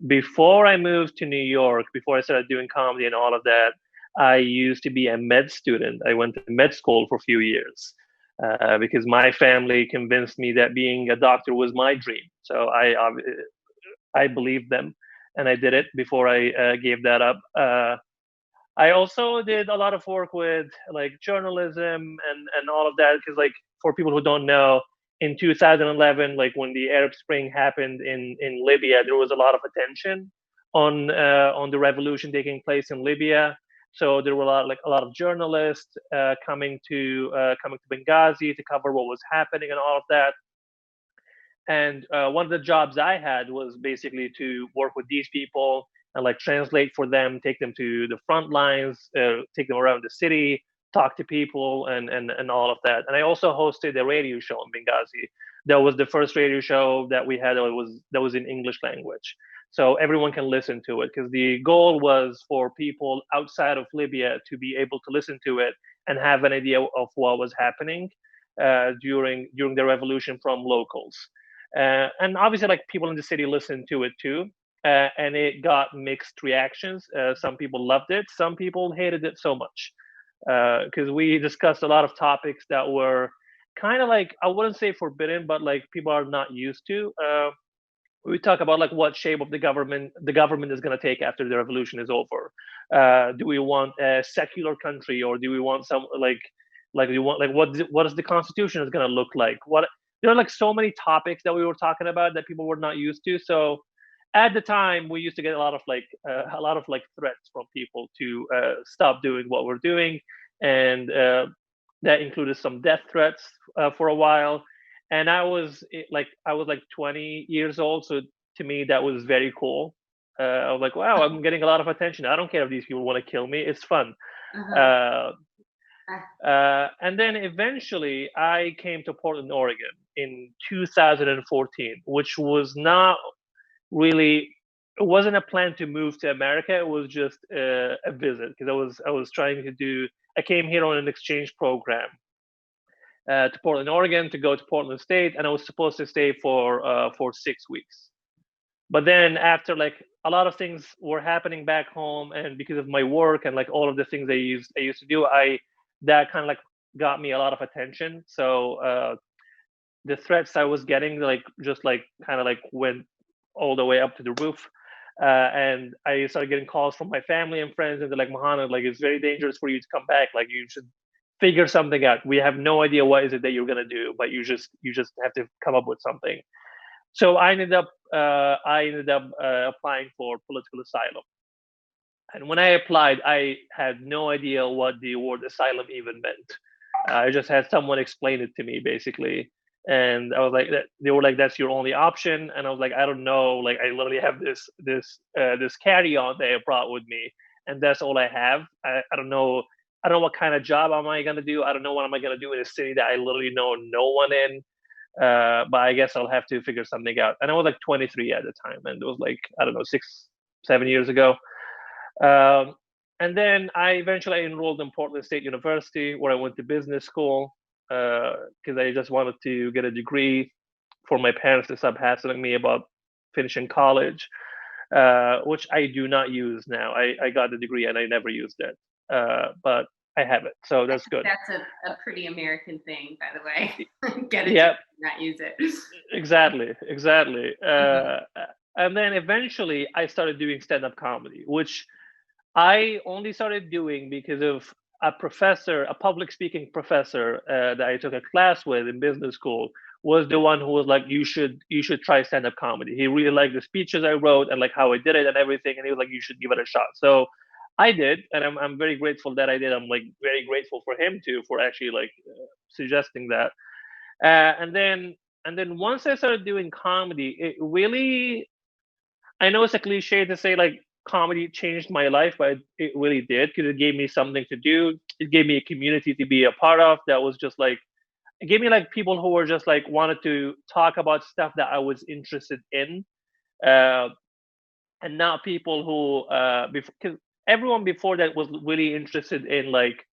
Before I moved to New York, before I started doing comedy and all of that, I used to be a med student. I went to med school for a few years because my family convinced me that being a doctor was my dream. So I believed them, and I did it before I gave that up. I also did a lot of work with like journalism and all of that, because like for people who don't know, in 2011, like when the Arab Spring happened in Libya, there was a lot of attention on the revolution taking place in Libya. So there were a lot of journalists coming to Benghazi to cover what was happening and all of that. And one of the jobs I had was basically to work with these people and like translate for them, take them to the front lines, take them around the city, talk to people, and all of that. And I also hosted a radio show in Benghazi. That was the first radio show that we had that was in English language, so everyone can listen to it. Because the goal was for people outside of Libya to be able to listen to it and have an idea of what was happening during the revolution from locals. And obviously, like people in the city listened to it too, and it got mixed reactions. Some people loved it, some people hated it so much, because we discussed a lot of topics that were kind of like, I wouldn't say forbidden, but like people are not used to. We talk about like what shape of the government is going to take after the revolution is over. Do we want a secular country, or do we want some like do you want like what is the constitution is going to look like? What There are like so many topics that we were talking about that people were not used to. So at the time, we used to get a lot of like threats from people to stop doing what we're doing, and that included some death threats for a while. And I was like 20 years old, so to me that was very cool. I was like, wow, I'm getting a lot of attention. I don't care if these people want to kill me. It's fun. And then eventually I came to Portland, Oregon in 2014, which was not really, it wasn't a plan to move to America. It was just a visit, because I was trying to do, I came here on an exchange program to Portland, Oregon, to go to Portland State, and I was supposed to stay for 6 weeks. But then after like a lot of things were happening back home, and because of my work and like all of the things I used to do, that kind of like got me a lot of attention. So the threats I was getting like just like kind of like went all the way up to the roof. And I started getting calls from my family and friends, and they're like, Mohanad, like it's very dangerous for you to come back. Like you should figure something out. We have no idea what is it that you're gonna do, but you just have to come up with something. So I ended up applying for political asylum. And when I applied, I had no idea what the word asylum even meant. I just had someone explain it to me basically, and I was like, they were like, "That's your only option," and I was like, "I don't know. Like, I literally have this carry-on that I brought with me, and that's all I have. I don't know. I don't know what kind of job am I gonna do. I don't know what am I gonna do in a city that I literally know no one in. But I guess I'll have to figure something out." And I was like 23 at the time, and it was like, I don't know, 6-7 years ago. And then I eventually enrolled in Portland State University, where I went to business school, because I just wanted to get a degree for my parents to stop hassling me about finishing college, which I do not use now. I got the degree and I never used it, but I have it, so that's good. That's a pretty American thing, by the way. Get it, Yep. not use it. Exactly. And then eventually I started doing stand-up comedy, which I only started doing because of a professor, a public speaking professor that I took a class with in business school, was the one who was like, you should try stand-up comedy. He really liked the speeches I wrote and like how I did it and everything, and he was like, you should give it a shot. So I did, and I'm very grateful that I did. I'm like very grateful for him too, for actually like suggesting that. And then once I started doing comedy, it really, I know it's a cliche to say like comedy changed my life, but it really did, because it gave me something to do. It gave me a community to be a part of that was just like, it gave me like people who were just like wanted to talk about stuff that I was interested in, and not people who because everyone before that was really interested in like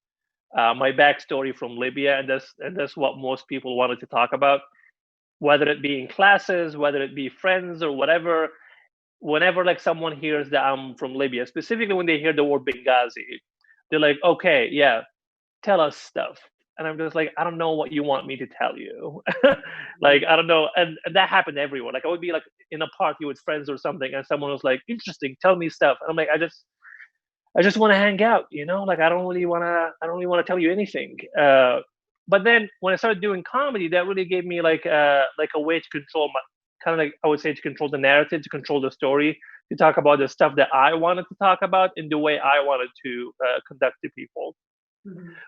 my backstory from Libya, and that's what most people wanted to talk about, whether it be in classes, whether it be friends or whatever. Whenever like someone hears that I'm from Libya, specifically when they hear the word Benghazi, they're like, okay, yeah, tell us stuff. And I'm just like, I don't know what you want me to tell you. Like, I don't know. And that happened everywhere. Like I would be like in a party with friends or something, and someone was like, interesting, tell me stuff. And I'm like, I just want to hang out, you know, like I don't really want to tell you anything. But then when I started doing comedy, that really gave me like a way to control my, kind of like, I would say, to control the narrative, to control the story, to talk about the stuff that I wanted to talk about in the way I wanted to conduct to people,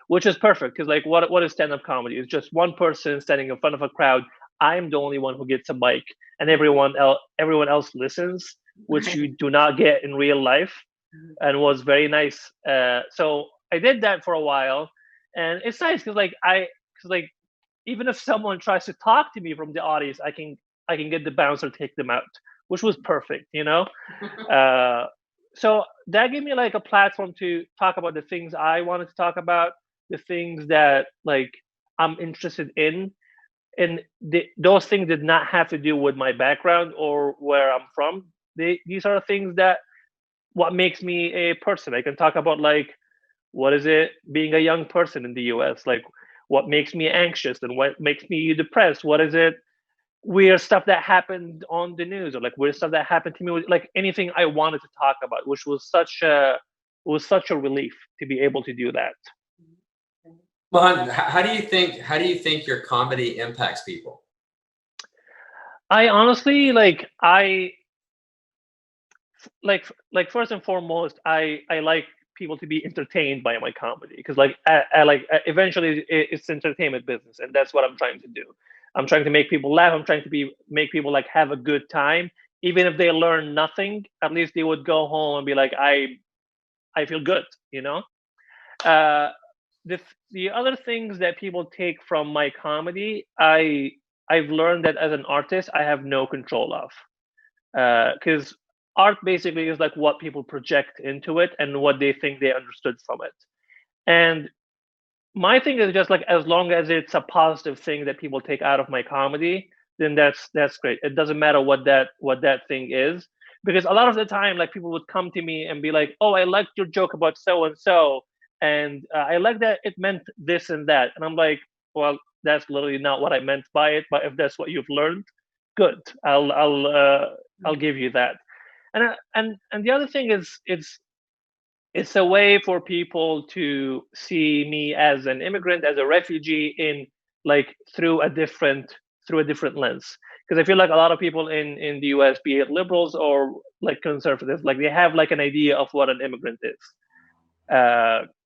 which is perfect. Because like, what is stand-up comedy? It's just one person standing in front of a crowd. I'm the only one who gets a mic, and everyone else listens, which you do not get in real life, and was very nice. So I did that for a while, and it's nice because like even if someone tries to talk to me from the audience, I can get the bouncer to take them out, which was perfect, you know. So that gave me like a platform to talk about the things I wanted to talk about, the things that like I'm interested in. And those things did not have to do with my background or where I'm from. These are things that what makes me a person. I can talk about like, what is it being a young person in the US? Like what makes me anxious and what makes me depressed? What is it? Weird stuff that happened on the news, or like weird stuff that happened to me, like anything I wanted to talk about, which was such a relief to be able to do that. Mohanad, how do you think your comedy impacts people? I honestly like first and foremost, I like people to be entertained by my comedy, because like eventually it's entertainment business, and that's what I'm trying to do. I'm trying to make people laugh. I'm trying to make people like have a good time, even if they learn nothing. At least they would go home and be like, I feel good, you know. The other things that people take from my comedy, I've learned that as an artist, I have no control of, because art basically is like what people project into it and what they think they understood from it. And my thing is just like, as long as it's a positive thing that people take out of my comedy, then that's great. It doesn't matter what that thing is, because a lot of the time, like people would come to me and be like, "Oh, I liked your joke about so and so, and I like that it meant this and that." And I'm like, "Well, that's literally not what I meant by it. But if that's what you've learned, good. I'll give you that." And the other thing is, it's a way for people to see me as an immigrant, as a refugee, in like through a different lens. Because I feel like a lot of people in the US, be it liberals or like conservatives, like they have like an idea of what an immigrant is.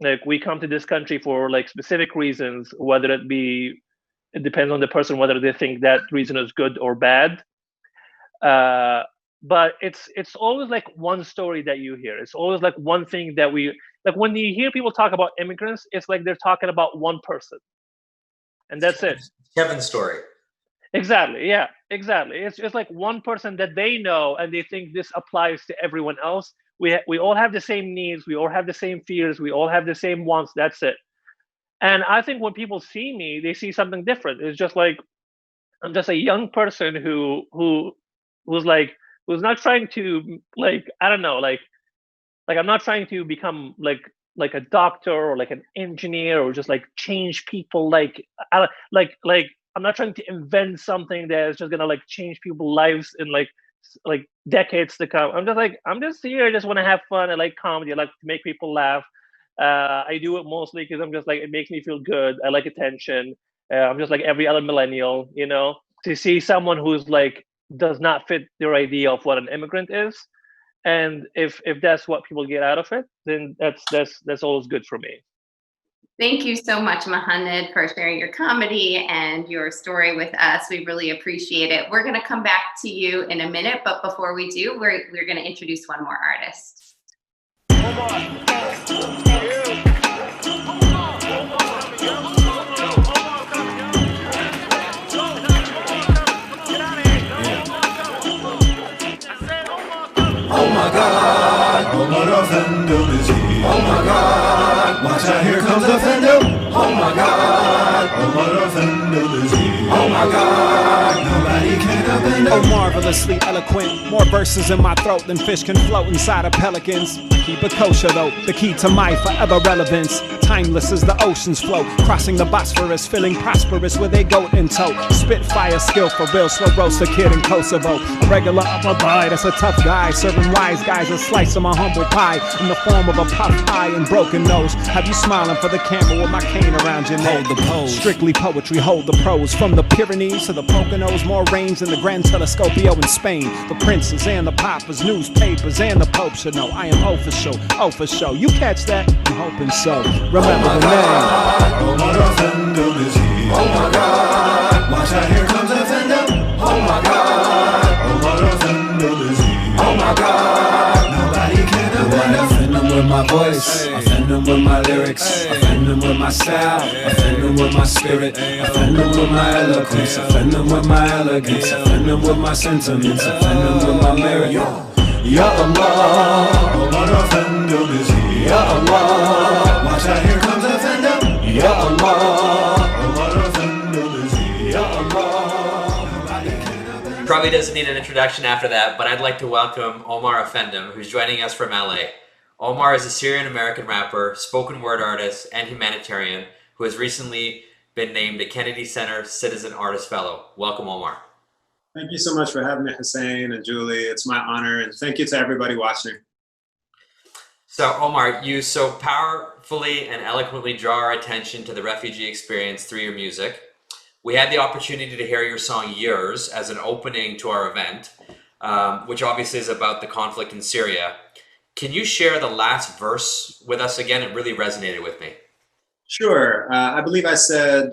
Like we come to this country for like specific reasons, whether it depends on the person whether they think that reason is good or bad. But it's always like one story that you hear. It's always like one thing that we like. When you hear people talk about immigrants, it's like they're talking about one person, and that's it. Kevin's story. Exactly. Yeah. Exactly. It's just like one person that they know, and they think this applies to everyone else. We all have the same needs. We all have the same fears. We all have the same wants. That's it. And I think when people see me, they see something different. It's just like I'm just a young person who's not trying to like, I don't know, like I'm not trying to become like a doctor or like an engineer or just like change people. Like I'm not trying to invent something that's just gonna like change people's lives in like decades to come. I'm just here. I just want to have fun. I like comedy. I like to make people laugh. I do it mostly because I'm just like, it makes me feel good. I like attention. I'm just like every other millennial, you know. To see someone who's like does not fit their idea of what an immigrant is, and if that's what people get out of it, then that's always good for me. Thank you so much, Mohanad, for sharing your comedy and your story with us. We really appreciate it. We're going to come back to you in a minute, but before we do, we're going to introduce one more artist. Oh my God, Omar Offendum is here. Oh my God, watch out, here comes Offendum. Oh my God, Omar Offendum is here. Oh my God, nobody can offend him. Oh, marvelously eloquent, more verses in my throat than fish can float inside of pelicans. I keep it kosher though, the key to my forever relevance. timeless as the oceans flow, crossing the Bosphorus, feeling prosperous with a goat in tow. Spitfire skill for Bill, slow roast a kid in Kosovo. A regular upper boy, that's a tough guy, serving wise guys a slice of my humble pie in the form of a puffed eye and broken nose. Have you smiling for the camera with my cane around your neck? Hold the pose. Strictly poetry, hold the prose. From the Pyrenees to the Poconos, more range than the Grand Telescopio in Spain. The princes and the papas, newspapers and the Pope should know I am official, oh for sure. You catch that? I'm hoping so. Remember the name. Omar Offendum is he. Oh my God. Watch out, here comes Offendum. Oh my God. Omar Offendum is he. Oh my God. Nobody can offend him with my voice. Offend him with my lyrics. Offend him with my style. Offend him with my spirit. Offend him with my eloquence. Offend him with my elegance. Offend him with my sentiments. Offend him with my merit. Ya Allah, Omar Offendum is he. Ya Allah, watch out, here comes Offendum. Ya Allah, Omar Offendum is he. Ya Allah. Probably doesn't need an introduction after that, but I'd like to welcome Omar Offendum, who's joining us from LA. Omar is a Syrian-American rapper, spoken word artist, and humanitarian who has recently been named a Kennedy Center Citizen Artist Fellow. Welcome, Omar. Thank you so much for having me, Hussein and Julie. It's my honor, and thank you to everybody watching. So, Omar, you so powerfully and eloquently draw our attention to the refugee experience through your music. We had the opportunity to hear your song Yours as an opening to our event, which obviously is about the conflict in Syria. Can you share the last verse with us again? It really resonated with me. Sure. I believe I said,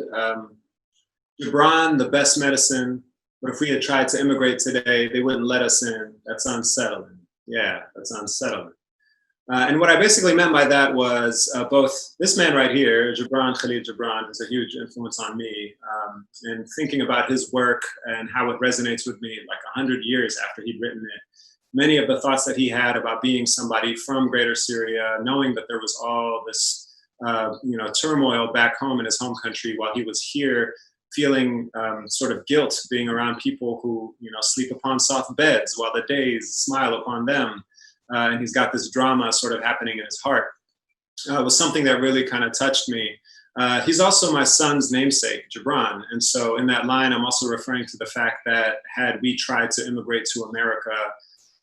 Gibran, the best medicine. But if we had tried to immigrate today, they wouldn't let us in. That's unsettling. Yeah, that's unsettling. And what I basically meant by that was both this man right here, Gibran Khalil Gibran, has a huge influence on me. And thinking about his work and how it resonates with me like 100 years after he'd written it, many of the thoughts that he had about being somebody from Greater Syria, knowing that there was all this turmoil back home in his home country while he was here, feeling sort of guilt being around people who sleep upon soft beds while the days smile upon them, and he's got this drama sort of happening in his heart. Was something that really kind of touched me. He's also my son's namesake, Gibran, and so in that line I'm also referring to the fact that had we tried to immigrate to America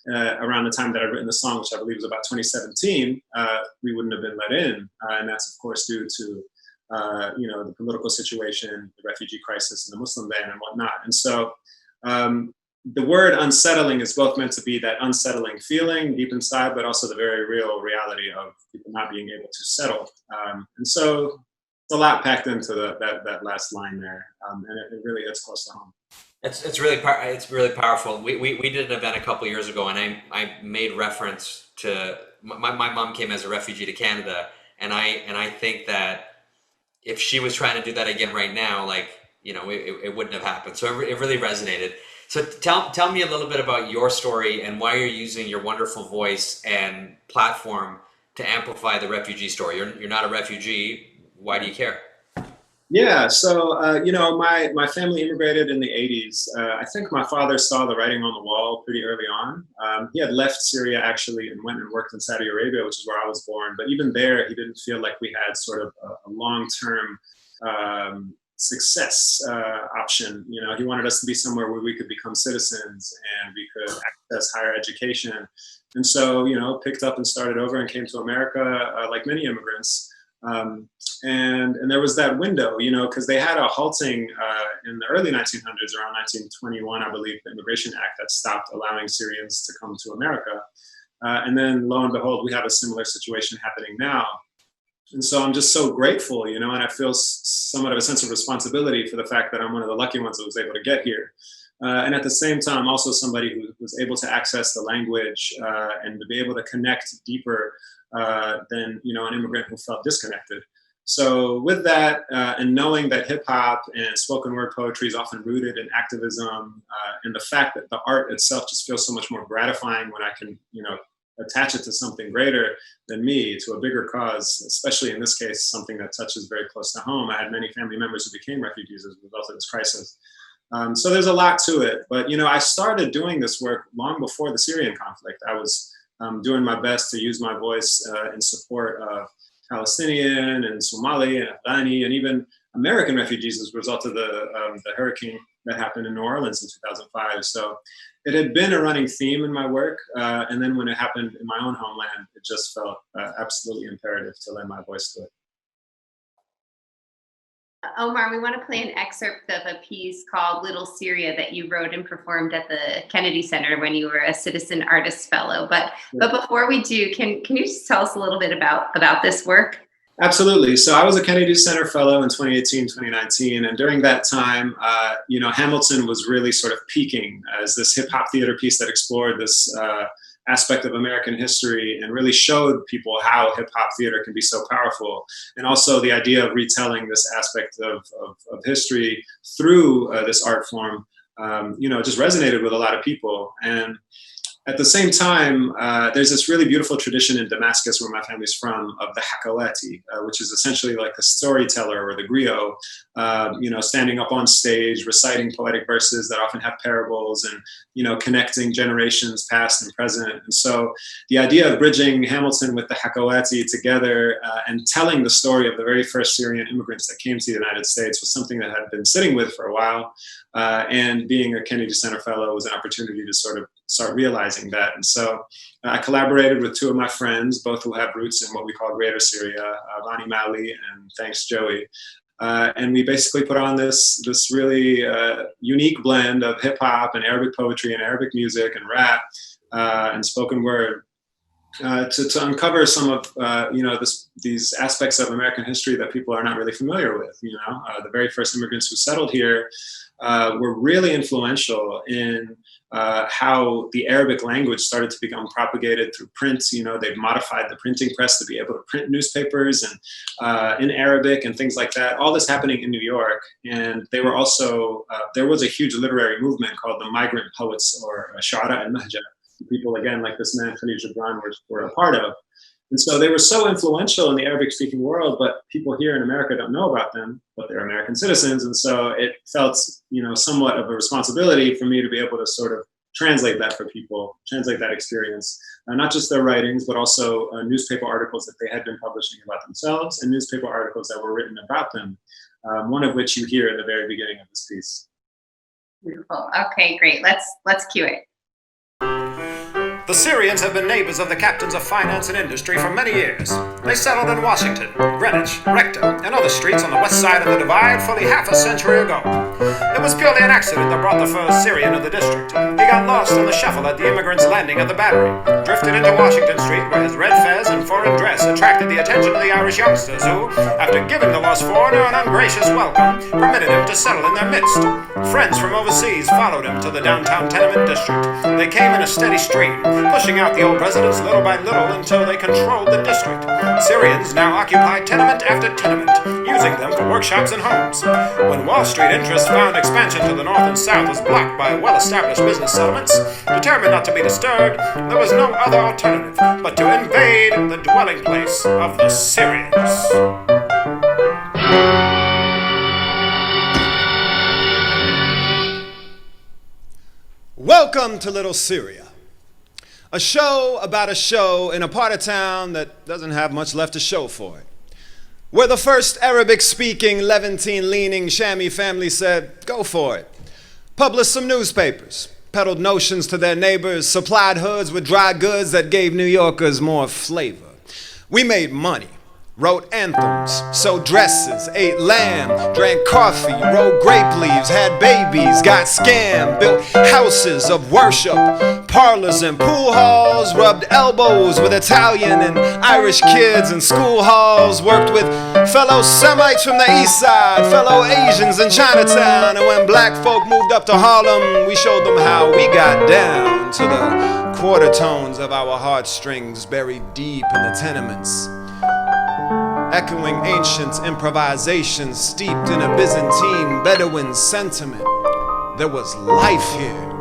around the time that I'd written the song, which I believe was about 2017, we wouldn't have been let in, and that's of course due to the political situation, the refugee crisis, and the Muslim ban and whatnot. And so the word unsettling is both meant to be that unsettling feeling deep inside, but also the very real reality of people not being able to settle. And so it's a lot packed into that last line there, and it really is close to home. It's really powerful. We did an event a couple years ago, and I made reference to my mom came as a refugee to Canada, and I think that if she was trying to do that again right now, it wouldn't have happened. So it really resonated. So tell me a little bit about your story and why you're using your wonderful voice and platform to amplify the refugee story. You're not a refugee. Why do you care? Yeah, so, my family immigrated in the 80s. I think my father saw the writing on the wall pretty early on. He had left Syria actually and went and worked in Saudi Arabia, which is where I was born. But even there, he didn't feel like we had sort of a long-term success option. He wanted us to be somewhere where we could become citizens and we could access higher education. And so, picked up and started over and came to America like many immigrants. And there was that window, because they had a halting in the early 1900s, around 1921, I believe, the Immigration Act that stopped allowing Syrians to come to America. And then lo and behold, we have a similar situation happening now. And so I'm just so grateful, and I feel somewhat of a sense of responsibility for the fact that I'm one of the lucky ones that was able to get here. And at the same time, also somebody who was able to access the language and to be able to connect deeper than an immigrant who felt disconnected. So with that, and knowing that hip hop and spoken word poetry is often rooted in activism, and the fact that the art itself just feels so much more gratifying when I can, attach it to something greater than me, to a bigger cause, especially in this case, something that touches very close to home. I had many family members who became refugees as a result of this crisis. So there's a lot to it, but I started doing this work long before the Syrian conflict. I was doing my best to use my voice in support of Palestinian and Somali and Afghani and even American refugees as a result of the hurricane that happened in New Orleans in 2005. So it had been a running theme in my work. And then when it happened in my own homeland, it just felt absolutely imperative to lend my voice to it. Omar, we want to play an excerpt of a piece called Little Syria that you wrote and performed at the Kennedy Center when you were a Citizen Artist Fellow. But before we do, can you just tell us a little bit about this work? Absolutely. So I was a Kennedy Center Fellow in 2018, 2019. And during that time, Hamilton was really sort of peaking as this hip hop theater piece that explored this aspect of American history and really showed people how hip hop theater can be so powerful. And also the idea of retelling this aspect of history through this art form, just resonated with a lot of people. And at the same time, there's this really beautiful tradition in Damascus, where my family's from, of the Hakawati, which is essentially like the storyteller or the griot, standing up on stage, reciting poetic verses that often have parables and, connecting generations past and present. And so the idea of bridging Hamilton with the Hakawati together and telling the story of the very first Syrian immigrants that came to the United States was something that I had been sitting with for a while. And being a Kennedy Center Fellow was an opportunity to sort of start realizing that. And so I collaborated with two of my friends, both who have roots in what we call Greater Syria, Vani Mali and Thanks Joey. And we basically put on this really unique blend of hip hop and Arabic poetry and Arabic music and rap and spoken word to uncover some of these aspects of American history that people are not really familiar with. The very first immigrants who settled here were really influential in how the Arabic language started to become propagated through print. They've modified the printing press to be able to print newspapers and in Arabic and things like that. All this happening in New York. And they were also, there was a huge literary movement called the Migrant Poets, or Shu'ara al-Mahja. People, again, like this man, Khalil Gibran, were a part of. And so they were so influential in the Arabic-speaking world, but people here in America don't know about them, but they're American citizens. And so it felt, somewhat of a responsibility for me to be able to sort of translate that for people, translate that experience, not just their writings, but also newspaper articles that they had been publishing about themselves and newspaper articles that were written about them, one of which you hear in the very beginning of this piece. Beautiful. Okay, great. Let's cue it. The Syrians have been neighbors of the captains of finance and industry for many years. They settled in Washington, Greenwich, Rector, and other streets on the west side of the divide fully half a century ago. It was purely an accident that brought the first Syrian of the district. He got lost in the shuffle at the immigrants' landing at the Battery, drifted into Washington Street, where his red fez and foreign dress attracted the attention of the Irish youngsters who, after giving the lost foreigner an ungracious welcome, permitted him to settle in their midst. Friends from overseas followed him to the downtown tenement district. They came in a steady stream, pushing out the old residents little by little until they controlled the district. Syrians now occupy tenement after tenement, using them for workshops and homes. When Wall Street interests found expansion to the north and south was blocked by well-established business settlements, determined not to be disturbed, there was no other alternative but to invade the dwelling place of the Syrians. Welcome to Little Syria, a show about a show in a part of town that doesn't have much left to show for it. Where the first Arabic-speaking, Levantine-leaning Shami family said, go for it. Published some newspapers, peddled notions to their neighbors, supplied hoods with dry goods that gave New Yorkers more flavor. We made money, wrote anthems, sewed dresses, ate lamb, drank coffee, rolled grape leaves, had babies, got scammed, built houses of worship, parlors and pool halls, rubbed elbows with Italian and Irish kids in school halls, worked with fellow Semites from the East Side, fellow Asians in Chinatown, and when black folk moved up to Harlem, we showed them how we got down to the quarter tones of our heartstrings buried deep in the tenements. Echoing ancient improvisations steeped in a Byzantine Bedouin sentiment. There was life here.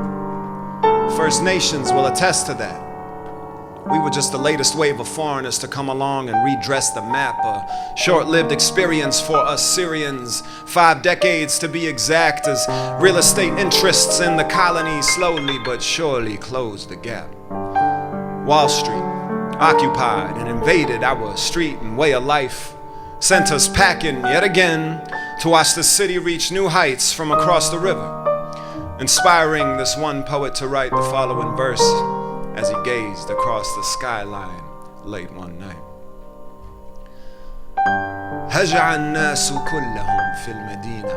First Nations will attest to that. We were just the latest wave of foreigners to come along and redress the map, a short-lived experience for us Syrians, 5 decades to be exact, as real estate interests in the colony slowly but surely closed the gap. Wall Street, occupied and invaded our street and way of life, sent us packing yet again to watch the city reach new heights from across the river, inspiring this one poet to write the following verse as he gazed across the skyline late one night. هجع الناس كلهم في المدينة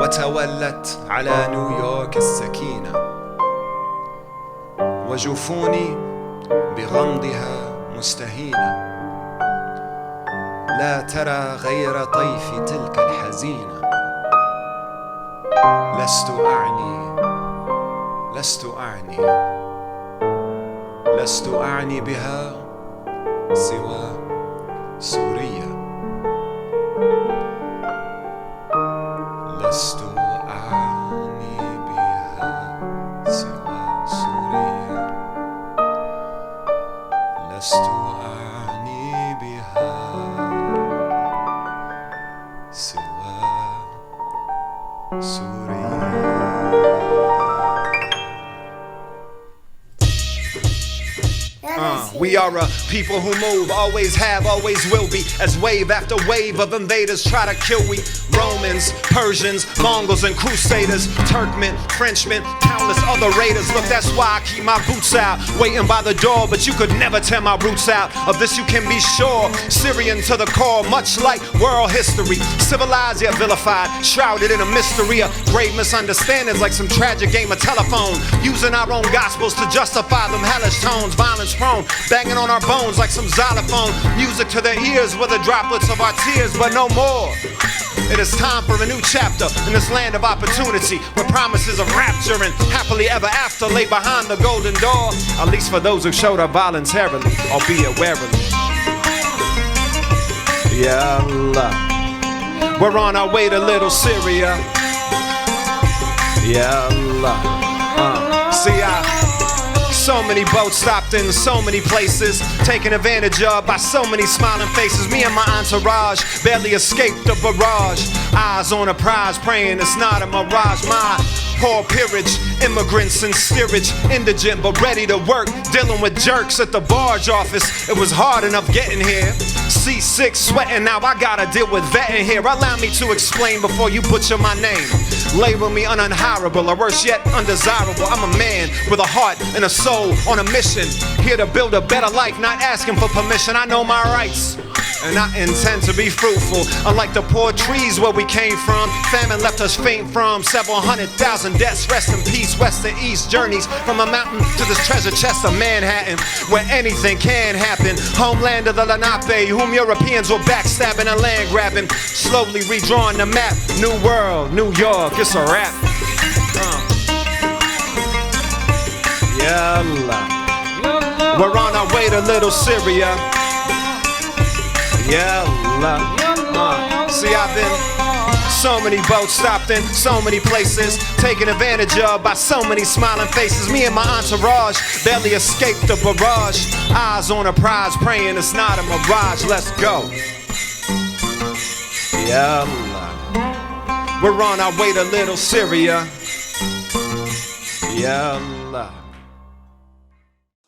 وتولت على نيويورك السكينة وجفوني بغمضها مستهينة لا ترى غير طيف تلك الحزينة لست أعني بها سوى سوريا لست أعني بها سوى سوريا لست أعني بها سوى سوريا. We are a people who move, always have, always will be, as wave after wave of invaders try to kill we. Romans, Persians, Mongols and Crusaders, Turkmen, Frenchmen, countless other raiders. Look, that's why I keep my boots out, waiting by the door, but you could never tear my roots out. Of this you can be sure, Syrian to the core, much like world history. Civilized yet vilified, shrouded in a mystery of grave misunderstandings like some tragic game of telephone. Using our own gospels to justify them hellish tones, violence prone, banging on our bones like some xylophone. Music to their ears were the droplets of our tears, but no more. It is time for a new chapter in this land of opportunity, where promises of rapture and happily ever after lay behind the golden door, at least for those who showed up voluntarily, albeit warily. Ya Allah, we're on our way to Little Syria. Ya Allah, see so many boats stopped in so many places, taken advantage of by so many smiling faces. Me and my entourage barely escaped the barrage. Eyes on a prize, praying it's not a mirage. My poor peerage, immigrants in steerage, indigent but ready to work, dealing with jerks at the barge office. It was hard enough getting here. Seasick, sweating, now I gotta deal with vetting here. Allow me to explain before you butcher my name. Label me unhireable, or worse yet, undesirable. I'm a man with a heart and a soul on a mission, here to build a better life, not asking for permission. I know my rights, and I intend to be fruitful. Unlike the poor trees where we came from, famine left us faint from. Several 100,000 deaths, rest in peace, west to east. Journeys from a mountain to this treasure chest of Manhattan, where anything can happen. Homeland of the Lenape, whom Europeans were backstabbing and land grabbing. Slowly redrawing the map, new world, New York, it's a wrap. Ya Allah, we're on our way to Little Syria. Ya Allah, see I've been so many boats stopped in so many places, taken advantage of by so many smiling faces. Me and my entourage barely escaped the barrage. Eyes on a prize, praying it's not a mirage. Let's go. Ya Allah, we're on our way to Little Syria. Ya Allah.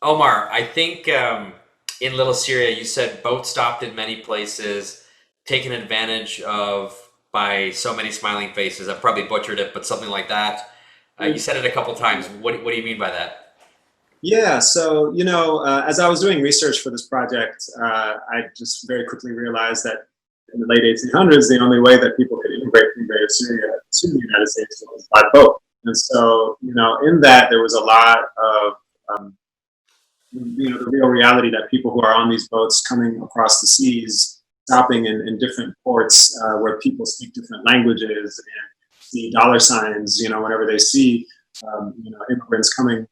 Omar, I think in Little Syria, you said boats stopped in many places, taken advantage of by so many smiling faces. I probably butchered it, but something like that. You said it a couple times. What do you mean by that? Yeah, so, as I was doing research for this project, I just very quickly realized that in the late 1800s, the only way that people could immigrate from Greater Syria to the United States was by boat. And so, in that, there was a lot of the real reality that people who are on these boats coming across the seas, stopping in different ports where people speak different languages and see dollar signs, whenever they see, immigrants coming.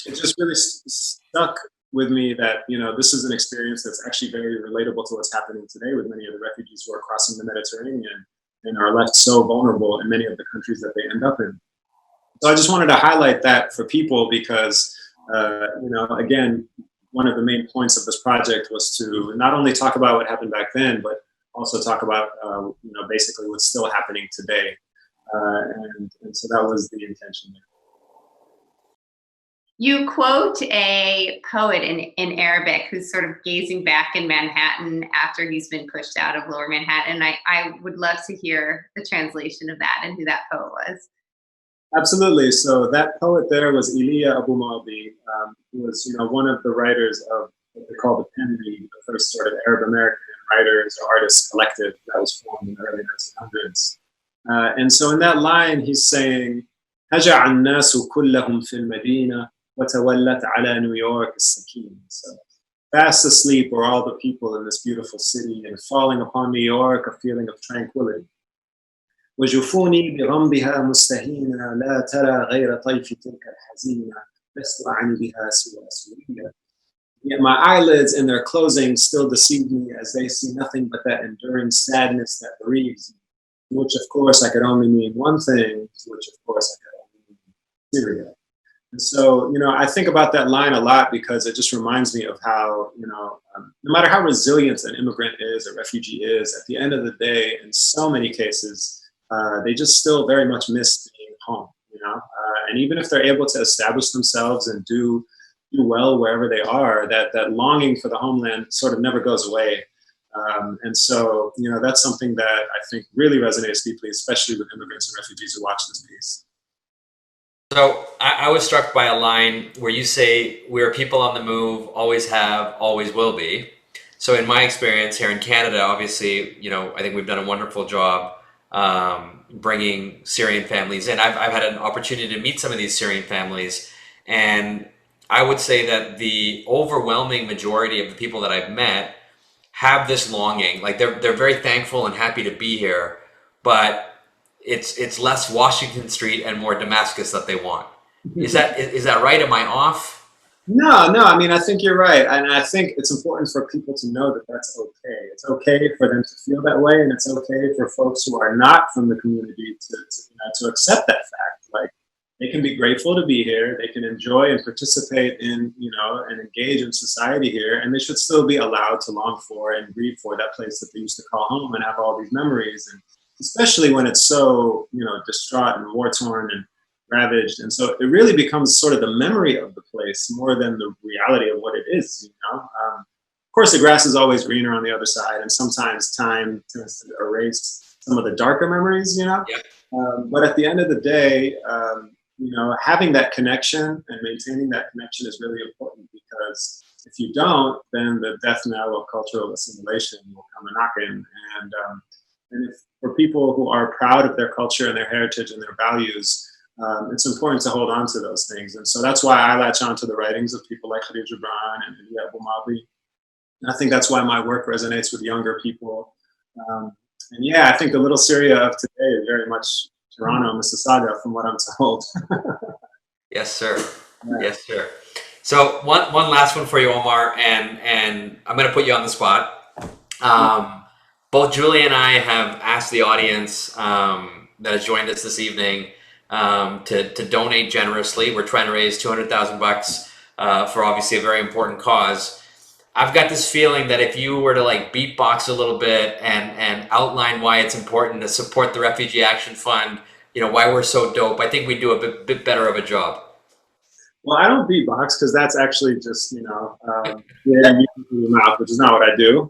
It just really stuck with me that, this is an experience that's actually very relatable to what's happening today with many of the refugees who are crossing the Mediterranean and are left so vulnerable in many of the countries that they end up in. So I just wanted to highlight that for people because, again, one of the main points of this project was to not only talk about what happened back then, but also talk about, basically what's still happening today. And so that was the intention there. You quote a poet in Arabic who's sort of gazing back in Manhattan after he's been pushed out of Lower Manhattan. I would love to hear the translation of that and who that poet was. Absolutely. So that poet there was Elia Abu Malbi, who was, one of the writers of what they call the Pen League, the first sort of Arab American writers or artists collective that was formed in the early 1900s. And so in that line, he's saying, هجع الناس كلهم في المدينة وتولت على نيويورك السكينة. So fast asleep were all the people in this beautiful city, and falling upon New York a feeling of tranquility. وجفوني بغمضها مستهينة لا ترى غير طيف تلك الحزينة لست أعني بها سوى سوريا. Yet my eyelids and their closing still deceive me, as they see nothing but that enduring sadness that bereaves me, which of course I could only mean one thing, which of course I could only mean Syria. And so, I think about that line a lot because it just reminds me of how, no matter how resilient an immigrant is, a refugee is, at the end of the day, in so many cases, they just still very much miss being home, and even if they're able to establish themselves and do well wherever they are, that longing for the homeland sort of never goes away. And so, that's something that I think really resonates deeply, especially with immigrants and refugees who watch this piece. So I was struck by a line where you say, we're people on the move, always have, always will be. So in my experience here in Canada, obviously, I think we've done a wonderful job bringing Syrian families in. I've had an opportunity to meet some of these Syrian families, and I would say that the overwhelming majority of the people that I've met have this longing. Like they're very thankful and happy to be here, but it's less Washington Street and more Damascus that they want. Is that right? Am I off? No, I mean, I think you're right. And I think it's important for people to know that that's okay. It's okay for them to feel that way. And it's okay for folks who are not from the community to accept that fact. Like, they can be grateful to be here. They can enjoy and participate in, and engage in society here. And they should still be allowed to long for and grieve for that place that they used to call home and have all these memories. And especially when it's so, distraught and war-torn and ravaged. And so it really becomes sort of the memory of the place more than the reality of what it is, Of course, the grass is always greener on the other side, and sometimes time tends to erase some of the darker memories, Yep. But at the end of the day, having that connection and maintaining that connection is really important, because if you don't, then the death knell of cultural assimilation will come a-knocking. And if for people who are proud of their culture and their heritage and their values, it's important to hold on to those things. And so that's why I latch on to the writings of people like Khalil Gibran and Elia Abu Malbi. And I think that's why my work resonates with younger people. And I think the little Syria of today is very much Toronto, Mississauga, from what I'm told. Yes, sir. Yeah. Yes, sir. So one last one for you, Omar, and I'm going to put you on the spot. Both Julie and I have asked the audience that has joined us this evening to donate generously. We're trying to raise $200,000 for obviously a very important cause. I've got this feeling that if you were to beatbox a little bit and outline why it's important to support the Refugee Action Fund, why we're so dope, I think we do a bit better of a job. Well, I don't beatbox because that's actually just, creating music in your mouth, which is not what I do.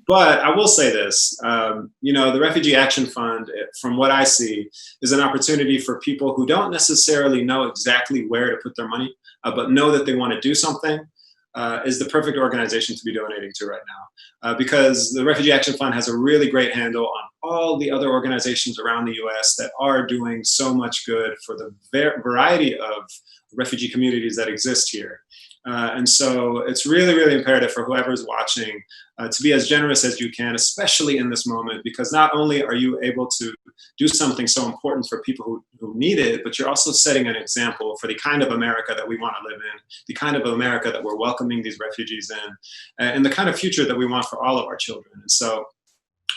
But I will say this, the Refugee Action Fund, from what I see, is an opportunity for people who don't necessarily know exactly where to put their money, but know that they want to do something. Is the perfect organization to be donating to right now, because the Refugee Action Fund has a really great handle on all the other organizations around the US that are doing so much good for the variety of refugee communities that exist here. And so it's really, really imperative for whoever's watching to be as generous as you can, especially in this moment, because not only are you able to do something so important for people who need it, but you're also setting an example for the kind of America that we want to live in, the kind of America that we're welcoming these refugees in, and the kind of future that we want for all of our children. And so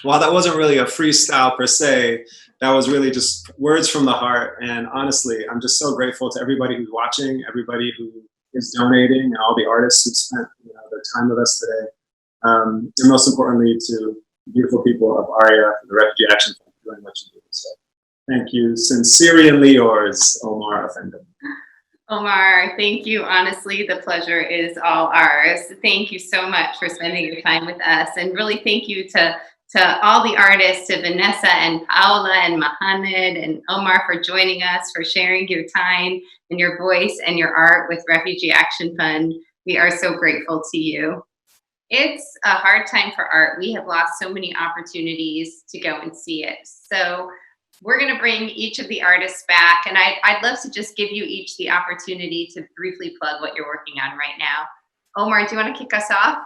while that wasn't really a freestyle per se, that was really just words from the heart. And honestly, I'm just so grateful to everybody who's watching, everybody who is donating, and all the artists who spent their time with us today. And most importantly, to beautiful people of ARIA, the Refugee Action Fund, doing what you do. So thank you. Sincerely yours, Omar Offendum. Omar, thank you. Honestly, the pleasure is all ours. Thank you so much for spending your time with us. And really thank you to all the artists, to Vanessa and Paola and Mohanad and Omar for joining us, for sharing your time and your voice and your art with Refugee Action Fund. We are so grateful to you. It's a hard time for art. We have lost so many opportunities to go and see it. So we're going to bring each of the artists back, and I'd love to just give you each the opportunity to briefly plug what you're working on right now. Omar, do you want to kick us off?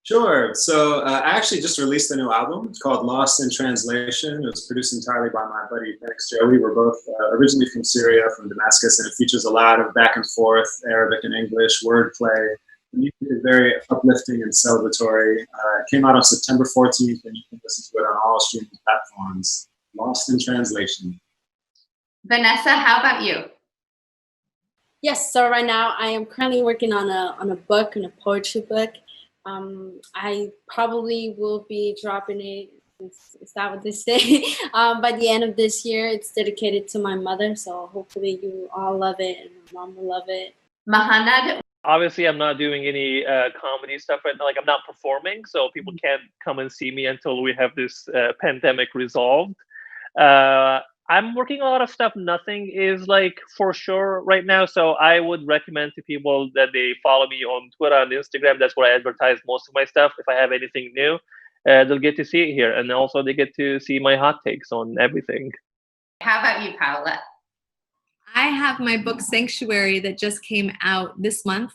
Sure. So I actually just released a new album called Lost in Translation. It was produced entirely by my buddy Joey. We're both originally from Syria, from Damascus, and it features a lot of back and forth Arabic and English wordplay. The music is very uplifting and celebratory. It came out on September 14th, and you can listen to it on all streaming platforms. Lost in Translation. Vanessa, how about you? Yes, so right now I am currently working on a book, on a poetry book. I probably will be dropping it, is that what they say? By the end of this year. It's dedicated to my mother, so hopefully you all love it and my mom will love it. Mohanad? Obviously, I'm not doing any comedy stuff right now. Like, I'm not performing, so people can't come and see me until we have this pandemic resolved. I'm working on a lot of stuff. Nothing is like for sure right now. So I would recommend to people that they follow me on Twitter and Instagram. That's where I advertise most of my stuff. If I have anything new, they'll get to see it here. And also they get to see my hot takes on everything. How about you, Paola? I have my book Sanctuary that just came out this month.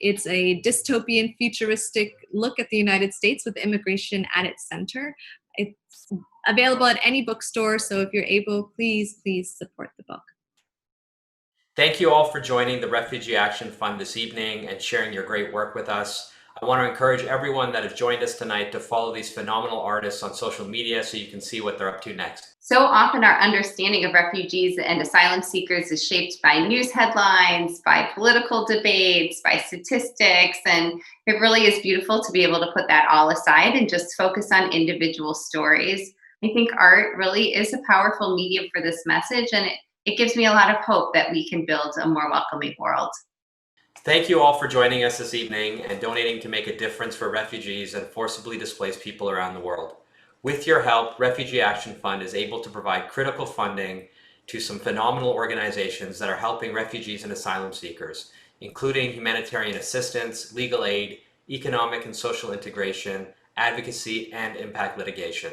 It's a dystopian, futuristic look at the United States with immigration at its center. It's available at any bookstore, so if you're able, please support the book. Thank you all for joining the Refugee Action Fund this evening and sharing your great work with us. I want to encourage everyone that has joined us tonight to follow these phenomenal artists on social media so you can see what they're up to next. So often our understanding of refugees and asylum seekers is shaped by news headlines, by political debates, by statistics, and it really is beautiful to be able to put that all aside and just focus on individual stories. I think art really is a powerful medium for this message, and it gives me a lot of hope that we can build a more welcoming world. Thank you all for joining us this evening and donating to make a difference for refugees and forcibly displaced people around the world. With your help, Refugee Action Fund is able to provide critical funding to some phenomenal organizations that are helping refugees and asylum seekers, including humanitarian assistance, legal aid, economic and social integration, advocacy, and impact litigation.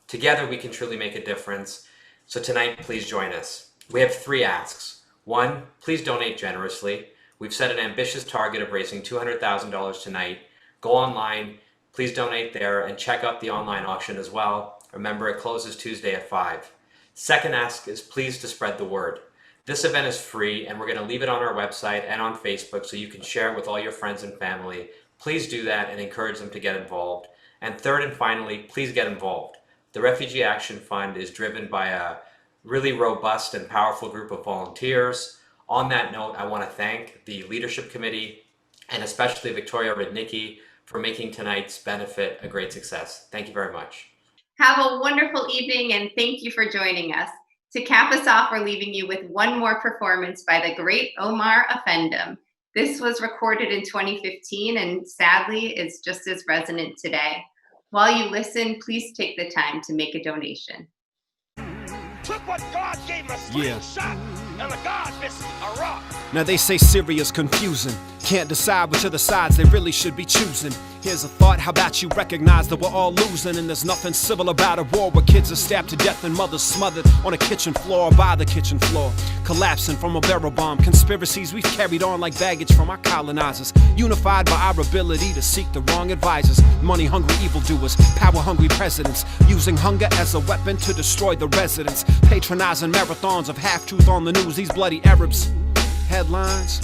Together, we can truly make a difference. So tonight, please join us. We have 3 asks. 1, please donate generously. We've set an ambitious target of raising $200,000 tonight. Go online, please donate there, and check out the online auction as well. Remember, it closes Tuesday at 5. Second ask is please to spread the word. This event is free, and we're going to leave it on our website and on Facebook so you can share it with all your friends and family. Please do that and encourage them to get involved. And third and finally, please get involved. The Refugee Action Fund is driven by a really robust and powerful group of volunteers. On that note, I want to thank the Leadership Committee and especially Victoria Rudnicki for making tonight's benefit a great success. Thank you very much. Have a wonderful evening and thank you for joining us. To cap us off, we're leaving you with one more performance by the great Omar Offendum. This was recorded in 2015 and sadly is just as resonant today. While you listen, please take the time to make a donation. Took what God gave us, shot, and the God missed a rock. Now they say Syria's confusing. Can't decide which of the sides they really should be choosing. Here's a thought, how about you recognize that we're all losing, and there's nothing civil about a war where kids are stabbed to death and mothers smothered on a kitchen floor or by the kitchen floor, collapsing from a barrel bomb. Conspiracies we've carried on like baggage from our colonizers, unified by our ability to seek the wrong advisors. Money-hungry evildoers, power-hungry presidents, using hunger as a weapon to destroy the residents, patronizing marathons of half-truth on the news. These bloody Arabs, headlines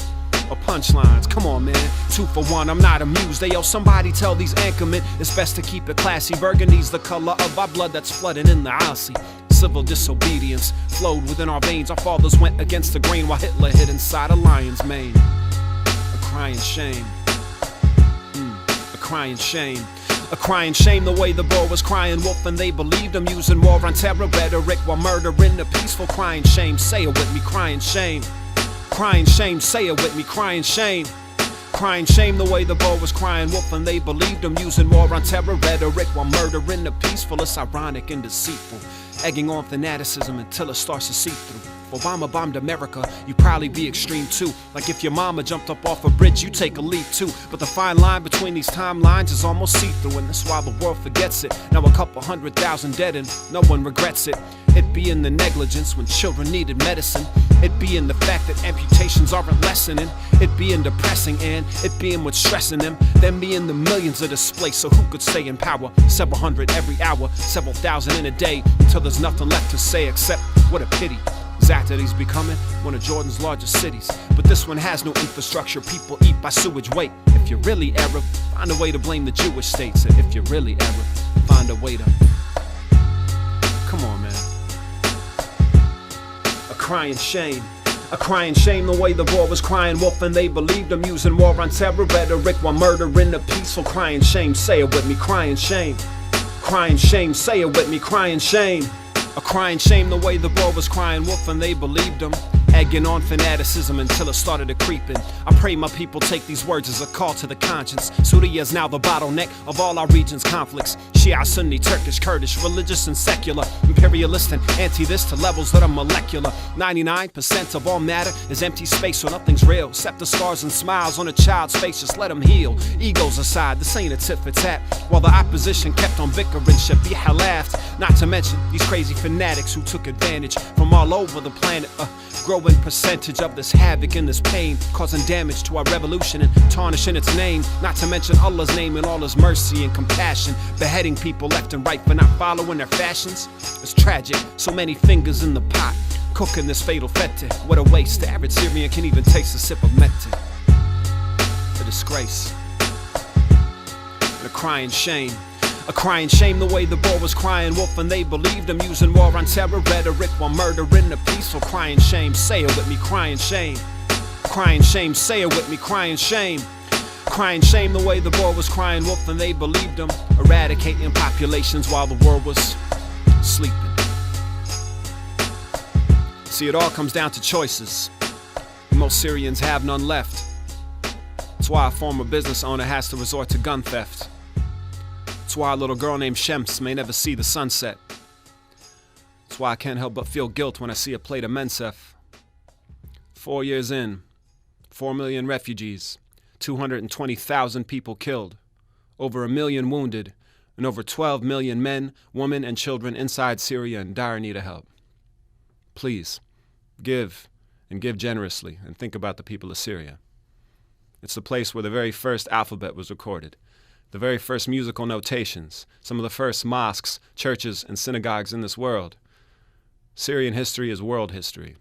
or punchlines? Come on, man. 2 for 1, I'm not amused. They somebody tell these anchormen it's best to keep it classy. Burgundy's the color of our blood that's flooding in the Aussie. Civil disobedience flowed within our veins. Our fathers went against the grain while Hitler hid inside a lion's mane. A crying shame. A crying shame. A crying shame the way the boy was crying wolf and they believed him, using war on terror rhetoric while murdering the peaceful. Crying shame, say it with me, crying shame. Crying shame, say it with me, crying shame. Crying shame the way the boy was crying wolf and they believed him, using war on terror rhetoric while murdering the peaceful. It's ironic and deceitful, egging on fanaticism until it starts to seep through. If Obama bombed America, you'd probably be extreme too. Like if your mama jumped up off a bridge, you take a leap too. But the fine line between these timelines is almost see-through, and that's why the world forgets it. Now a couple 100,000 dead and no one regrets it. It be in the negligence when children needed medicine. It be in the fact that amputations aren't lessening. It be in depressing and it be in what's stressing them. Them being the millions of displaced, so who could stay in power? Several hundred every hour, several thousand in a day, until there's nothing left to say except what a pity. Zachari's becoming one of Jordan's largest cities, but this one has no infrastructure. People eat by sewage. Wait, if you're really Arab, find a way to blame the Jewish states. And if you're really Arab, find a way to... Come on, man. A crying shame the way the boy was crying wolf and they believed him, using war on terror rhetoric while murdering the peaceful. Crying shame, say it with me, crying shame. Crying shame, say it with me, crying shame. A crying shame the way the boy was crying wolf and they believed him, egging on fanaticism until it started to creep in. I pray my people take these words as a call to the conscience. Syria is now the bottleneck of all our region's conflicts. Shia, Sunni, Turkish, Kurdish, religious and secular, imperialist and anti-this to levels that are molecular. 99% of all matter is empty space, so nothing's real except the scars and smiles on a child's face. Just let them heal. Egos aside, this ain't a tit for tat. While the opposition kept on bickering, Shabiha laughed. Not to mention these crazy fanatics who took advantage from all over the planet. Growing percentage of this havoc and this pain, causing damage to our revolution and tarnishing its name. Not to mention Allah's name and all his mercy and compassion, beheading people left and right for not following their fashions. It's tragic, so many fingers in the pot, cooking this fatal fete. What a waste, the average Syrian can even taste a sip of mete. A disgrace, and a crying shame. A crying shame the way the boy was crying wolf and they believed him, using war on terror rhetoric while murdering the peaceful. Crying shame, say it with me, crying shame. Crying shame, say it with me, crying shame. Crying shame the way the boy was crying wolf and they believed him, eradicating populations while the world was sleeping. See, it all comes down to choices. Most Syrians have none left. That's why a former business owner has to resort to gun theft. That's why a little girl named Shems may never see the sunset. That's why I can't help but feel guilt when I see a plate of mensef. 4 years in, 4 million refugees, 220,000 people killed, over 1 million wounded, and over 12 million men, women, and children inside Syria in dire need of help. Please, give, and give generously, and think about the people of Syria. It's the place where the very first alphabet was recorded, the very first musical notations, some of the first mosques, churches, and synagogues in this world. Syrian history is world history.